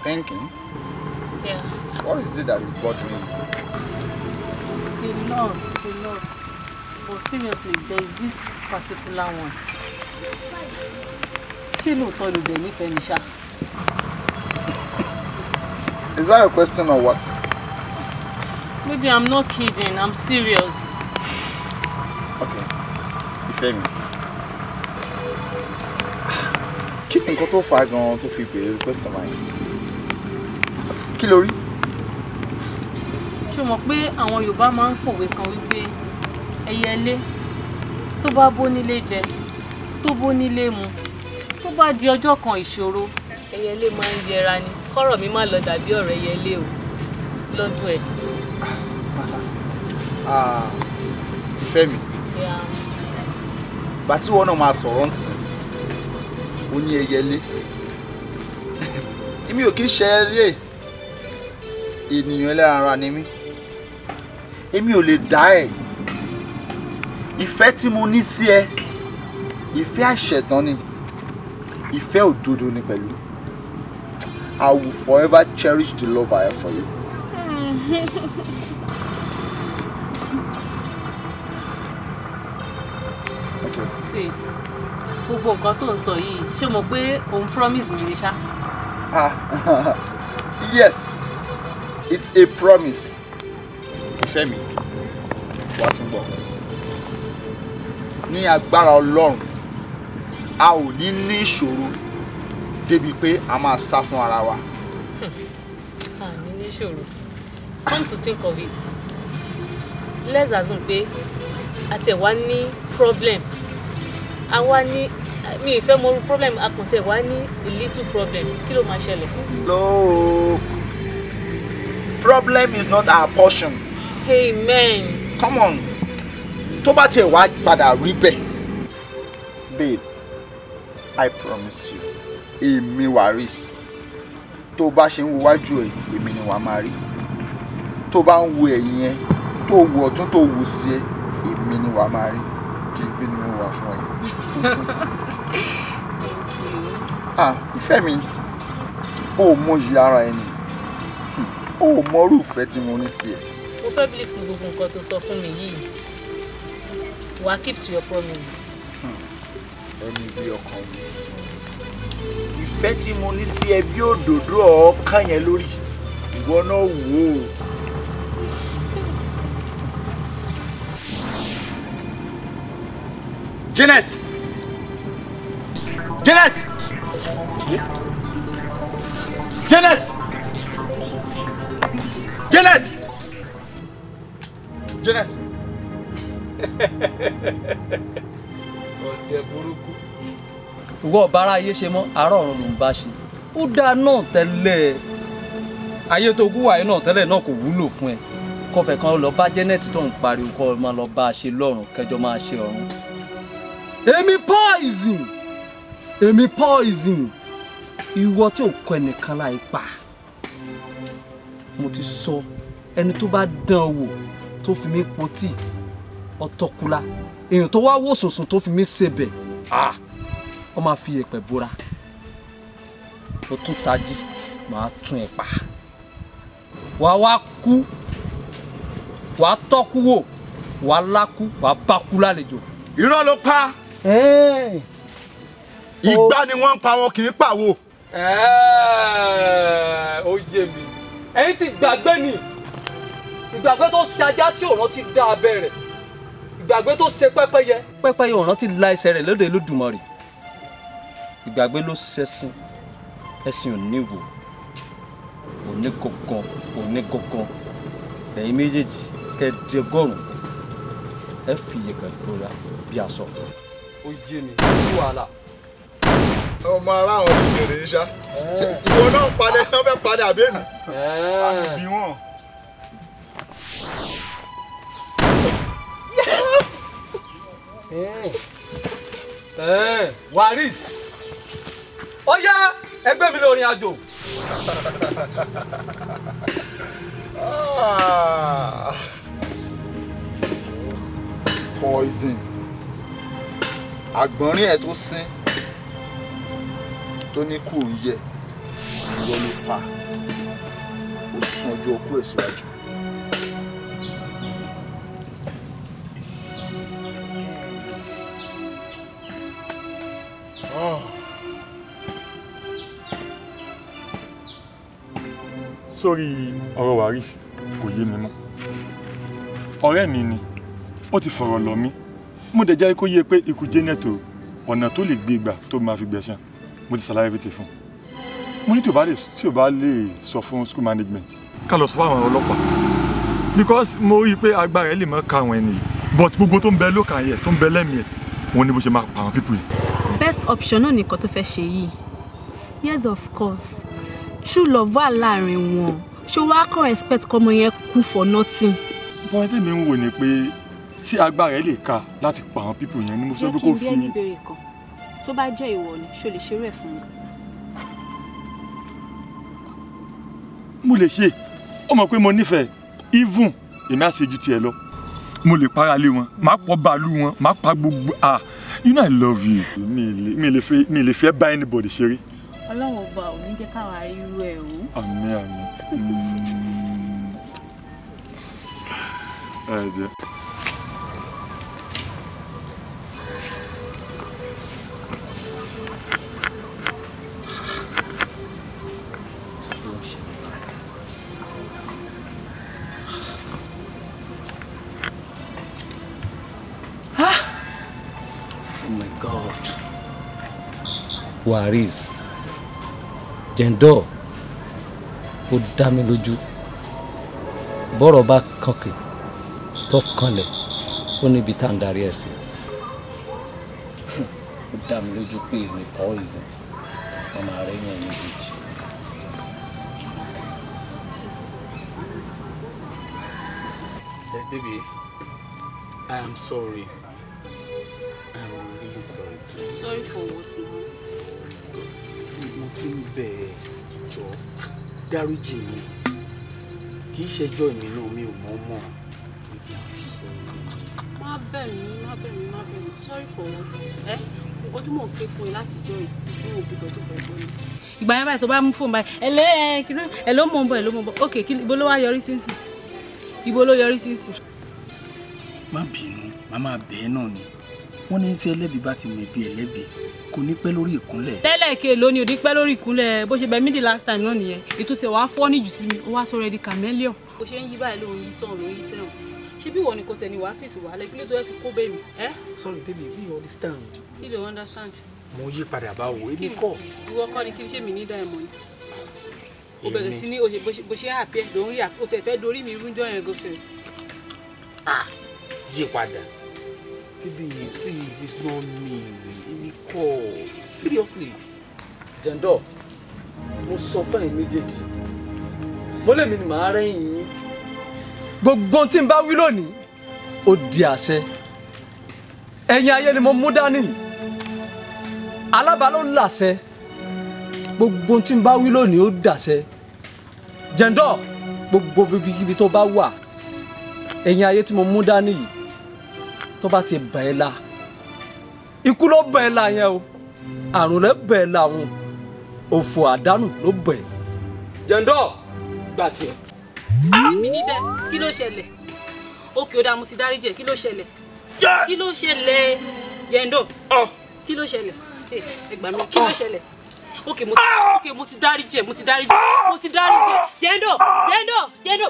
Thinking? Yeah. What is it that is bothering you? A lot. But seriously, there is this particular one. She no told you they need any shot. Is that a question or what? Maybe I'm not kidding. I'm serious. Okay. Ifemi. Kí ni nǹkan tó fà gan tó fi béèrè question line? Kí ló rí? Ṣé o mọ̀ pé àwọn Yorùbá máa ń pòwe kan wípé ẹyẹlé tó bá bónílé jẹ, tó bónílé mu, tó bá di ọjọ́ kan ìṣòro, ẹyẹlé máa ń yẹra ni. Kọ́rọ̀ mi má lọ dàbí ọ̀rọ̀ ẹyẹlé o lọ́dún ẹ̀. Ifemi. Gbà tí wọ́n náà máa sọ̀rọ̀ ń sìn, ó ní ẹyẹlé. Èmi ò kí ń ṣe ẹyẹlé. Ènìyàn ẹlẹ́ran ara ni mí. Èmi ò lè dá ẹ̀. Ìfẹ́ tí mo ní sí ẹ, ìfẹ́ àṣetán ni. Ìfẹ́ òdodo ni pẹ̀lú. I will forever cherish the love I have for you. Okay. See, gbogbo nǹkan tó ń sọ yìí, ṣé o mọ̀ pé òun promise mi ni ṣá? Yes, it's a promise. Ifemi, wá tún bọ̀. Ní agbára Ọlọ́run, a ò ní ní ìṣòro débi pé a máa sá fún ara wa. Ní ìṣòro. Come to think of it, let's assume pé àti ẹ̀ wá ní problem. Àwa ní mi ìfẹ́ mọ problem, àkàntì ẹ̀ wá ní a little problem. Kí ló máa ṣẹlẹ̀? No. Problem is not our portion. Amen. Come on. Tó bá tiẹ̀ wá padà rí bẹ́ẹ̀. Babe, I promise you. Èmi Waris. Tó bá ṣe ń wo wájú ẹ̀, èmi ni wàá máa rí. Tó bá ń wo ẹ̀yìn ẹ̀, tó wo ọ̀tún tó wo sí ẹ̀, èmi ni wàá máa rí. Dìgbì ni mo wà fún ẹ. Ifemi, o mọyì ara ẹni. O mọrú ìfẹ́ tí mo ní sí ẹ. Mo fẹ́ believe fún gbogbo nǹkan tó sọ fún mi yìí. Wàá keep to your promise. Ẹni bí ọkàn mi. Ìfẹ́ tí mo ní sí ẹ bí òdòdó ọkàn yẹn lórí. Ìwọ náà wò ó. Janet! Janet! Janet! Janet! Janet! Ọ̀dẹ̀ burúkú. Ìwọ ọ̀bára ayé ṣe mọ́, àárọ̀ ọ̀run ló ń bá ṣe. Ó dáa náà tẹ́lẹ̀. Ayé tó kú wáyé náà tẹ́lẹ̀ náà kò wúlò fún ẹ. Kọfẹ̀ kan lọ bá Janet tó ń pariwo kọ́ máa lọ bá a ṣe lọ́rùn kẹjọ máa ṣe ọ̀run. Èmi poison. Ìwọ tí ò kọ ẹnìkan láì pa. Mo ti sọ ẹni tó bá dán wò tó fi mí potí ọ̀tọ̀kùlà. Èèyàn tó wá wò sùnsùn tó fi mí ṣebẹ̀. Ó máa fi èpè bóra. Ó tún tají, màá tún ẹ pa. Wàá wá kú. Wàá tọ́kú wò. Wàá lákú. Wàá bá kú lálejò. Irọ́ ló pa. Ìgbà ni wọ́n ń pa wọn kì í pàwó. Ó yé mi. Ẹ̀yin ti gbàgbé ni. Ìgbàgbé tó ṣe ajá tí òrán ti dá abẹ́ rẹ̀. Ìgbàgbé tó ṣe pẹ́pẹ́yẹ. Pẹ́pẹ́yẹ òrán ti la ẹsẹ̀ rẹ̀ lóde Olódùmarè. Ìgbàgbé ló ṣẹ̀sìn. Ẹ̀sìn ò ní wò. Òní kankan. Ẹ̀yin méjèèjì kẹ́ẹ̀dẹ́ ọgọ́rùn-ún. Ẹ fi iyẹ̀pẹ̀ bóra bí aṣọ. Ó yé mi. Ó wàhálà. Ọmọ ara àwọn ìbèrè yìí ṣá. Ìwọ náà padà ẹ fẹ́ padà àbí èmi. Bí wọn. Waris. Ó yá ẹgbẹ́ mi lórin àjò. Poison. Àgbọ̀nrín ẹ̀ tó sín tó ní kù ń yẹ irọ́ ló fà ó sún ọjọ́ ọkú ẹ̀ síwájú. Sórí ọ̀rọ̀ Waris kò yé mi mọ́. Ọ̀rẹ́ mi ni ó ti fọ̀rọ̀ lọ mí. Mo dẹ̀ jẹ́ kó yé pé ikú Janet o ọ̀nà tó lè gbé ìgbà tó máa fi gbẹ̀san mo ti ṣàlàyé everything fún. Mo ní tí o bá lè sọ fún school management ká lọ sọ fún àwọn ọlọ́pàá because mo rí i pé agbára ẹ lè má ka àwọn ẹni yìí but gbogbo tó ń bẹ lókàn yẹ tó ń bẹ lẹ́mìí ẹ̀ wọ́n ní bó ṣe máa pa àwọn pípù yìí. Best option náà nìkan tó fẹ́ ṣe yìí. Yes of course true love wà láàrin wọn ṣé wàá kọ́ expect kọ́mọ yẹn kú for nothing. Bọ́n tèmi ń wò ni pé ṣé agbára ẹ lè ka láti pa àwọn pípù yẹn ni mo sọ pé kó fi. jẹ́ kí n bí ẹni béèrè kan tó bá jẹ́ ìwọ ni ṣo lè ṣerú ẹ̀ fún mi. Mo lè ṣe ó mọ̀ pé mo nífẹ̀ẹ́ even èmi á ṣe ju tiẹ̀ lọ mo lè para lé wọn máa pọ̀ bàálù wọn máa pa gbogbo you know I love you mi lè fẹ́ bá anybody ṣeré. Ọlọ́run ọba ò ní jẹ́ káwa irú ẹ̀ o. Àmín àmín. Jẹ́. Oh my God. Waris. Jendo. Ó dá mi lójú. Bọ́rọ̀ bá kankè tó kanlẹ̀ ó níbi tá ń darí ẹ̀ sí. Ó dá mi lójú pé ní poison ọmọ rẹ̀ yẹn ní bíjì. Baby, I am sorry. I am really sorry. Sorry for what now? Mo ti ń bẹ̀ ẹ́ jọ dáríjì mi. Kì í ṣẹjọ́ mi náà mi ò mọ̀ mọ́. Má bẹ̀ mí. Sorry for what? Nǹkan tí mò ń pè fún ẹ láti jọ ìtìsí sí òbí kan tó fẹ́ gbọ́ ni. Ìgbà yẹn báyìí tó bá mú fóònù báyìí ẹ ló mọ̀ ń bọ̀. Ok, ibo ló wá yọrí sínsìn? Ibo ló yọrí sínsìn? Má bínú, màmá bẹ́ẹ̀ náà ni. Wọ́n ní tí ẹlẹ́bi bá ti mẹ̀bi ẹlẹ́bi kò ní pẹ́ lórí ìkúnlẹ̀. Tẹ́lẹ̀ ke ló ní òdí pẹ́ lórí ìkúnlẹ̀ bó ṣe bẹ̀ mí di last time náà nìyẹn. Ètò tí wàá fọ́ níjù sí mi, ó wá sọ̀rọ̀ ẹ̀dí chameleon. Bó ṣe ń yí báyìí ló ń yí sọ̀rọ̀ ló ń yí sẹ́wọ̀n. Ṣé bí ìwọ ni kò tẹ̀ ní wàá fèsì wàhálà kí ló tó ẹ fi kó bẹ́ẹ̀ mi? Sorry baby, you understand. Kí ló understand? Mo yí padà bá wo èmi kọ́. Ìwọ kọ́ ni kí n ṣe mí ní diamond ni. O bẹ̀rẹ̀ sí ní bó ṣe happy ẹ̀ ló ń rí o tẹ̀ fẹ́ dorí mi rúnjọ́ yẹn gọ́sẹ̀. Yí padà. Baby, see, it's not me. Èmi kọ́. Seriously. Jendo, mo sọ fún ẹ méjèèjì. Mo lè mi ni màá rẹ́yìn yín. Gbogbo tí n bá wí lónìí, ó di àṣẹ. Ẹ̀yin ayé ni mo mú dání. Alábàá ló ń làṣẹ. Gbogbo tí n bá wí lónìí ó dàṣẹ. Jendo, gbogbo ibi tó bá wà. Ẹ̀yin ayé tí mo mú dání yìí tó bá ti bà ẹ́ la ikú ló bà ẹ́ la yẹn o àrùn rẹ̀ bà ẹ́ la wọn òfò àdánù ló bà ẹ́. Jendo gbà tiẹ̀. Mi ní dẹ kí ló ṣẹlẹ̀ òkè ó dáa mo ti dárí jẹ kí ló ṣẹlẹ̀ kí ló ṣẹlẹ̀ Jendo kí ló ṣẹlẹ̀ ẹ gbà mí kí ló ṣẹlẹ̀ òkè mo ti dárí jẹ Jendo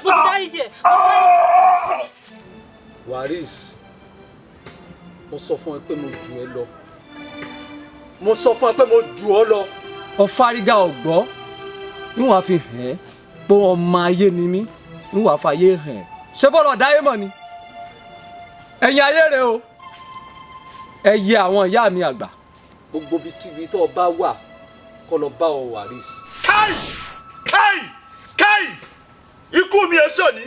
mo ti dárí jẹ. Waris, mo sọ fún ẹ pé mo jù ẹ́ lọ. Mo sọ fún ẹ pé mo jù ọ́ lọ. Ọ̀fárígá ọ̀gbọ́ níwọ̀n fi hàn ẹ́ pé ọmọ ayé ni mí níwọ̀n àfàyè hàn ẹ́. Ṣé bọ́lọ̀ dáyé mọ̀ ni? Ẹ̀yin ayé rẹ o. Ẹ yẹ àwọn ìyá mi àgbà. Gbogbo ibi tó bá wà kó lọ bá ọ Waris. Káì! Ikú mi èso ni.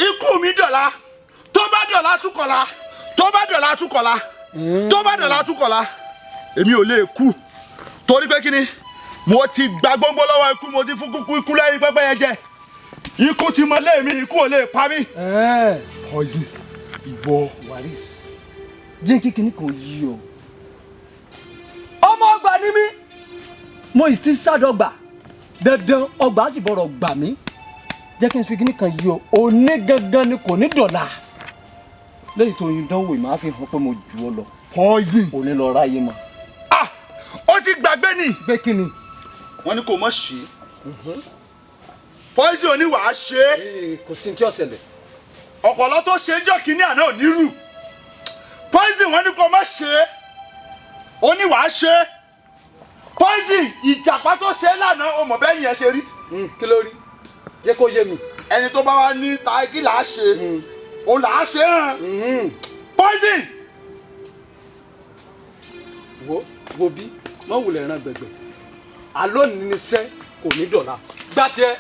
Ikú mi dọ̀la. Tó bá dọ̀la túkọ̀la. Èmi ò lè kú. Torí pé kíni? Mo ti gba gbogbo lọ́wọ́ ikú, mo ti fún ikú lẹ́yìn pẹ́pẹ́yẹ jẹ. Ikú ti mọ lé mi, ikú ò lè pa mí. Poison. Ìwọ Waris. Jẹ́ kí kíní kan yí ọ. Ọmọ ọgbà ni mí. mo ì ti sádọ́gba dandan ọgbà sì bọ̀rọ̀ gbà mí jẹ́ kí n fi kíní kan yí o òní gangan ni kò ní dọ̀là lẹ́yìn tó yin dánwò ìmọ̀ á fi hàn pé mo jù ọ lọ. poison. òní lọ ráyé mọ́. ó ti gbàgbé ni. gbé kí ni. wọ́n ní kò mọ̀ ṣe poison ò ní wàá ṣe é. kò sí ní tí ó ṣẹlẹ̀. ọ̀pọ̀lọ́ tó ṣe ń jọ́ kínní àná ò ní rù poison wọ́n ní kò mọ̀ ṣe é ó ní wàá ṣe é poison ìjàpá tó ṣe é lánàá o mọ̀ bẹ́ẹ̀ yẹn ṣe rí. kí ló rí jẹ́ kó yé mi. ẹni tó bá wá ní ta kí là á ṣe òun là á ṣe hàn poison. wo bí mọ wulẹ̀ ran gbẹ̀gbẹ̀ àlọ́ ní sẹ́ kò ní dọ̀la gbá tiẹ̀.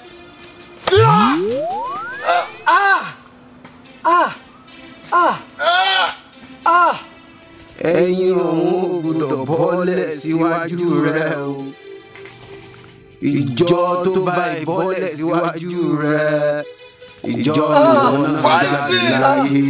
ẹ̀yin ọ̀hún ò gbọ́dọ̀ bọ́lẹ̀ síwájú rẹ o ìjọ tó bá ìbọ́lẹ̀ síwájú rẹ ìjọ ìwọ náà jáde láyé.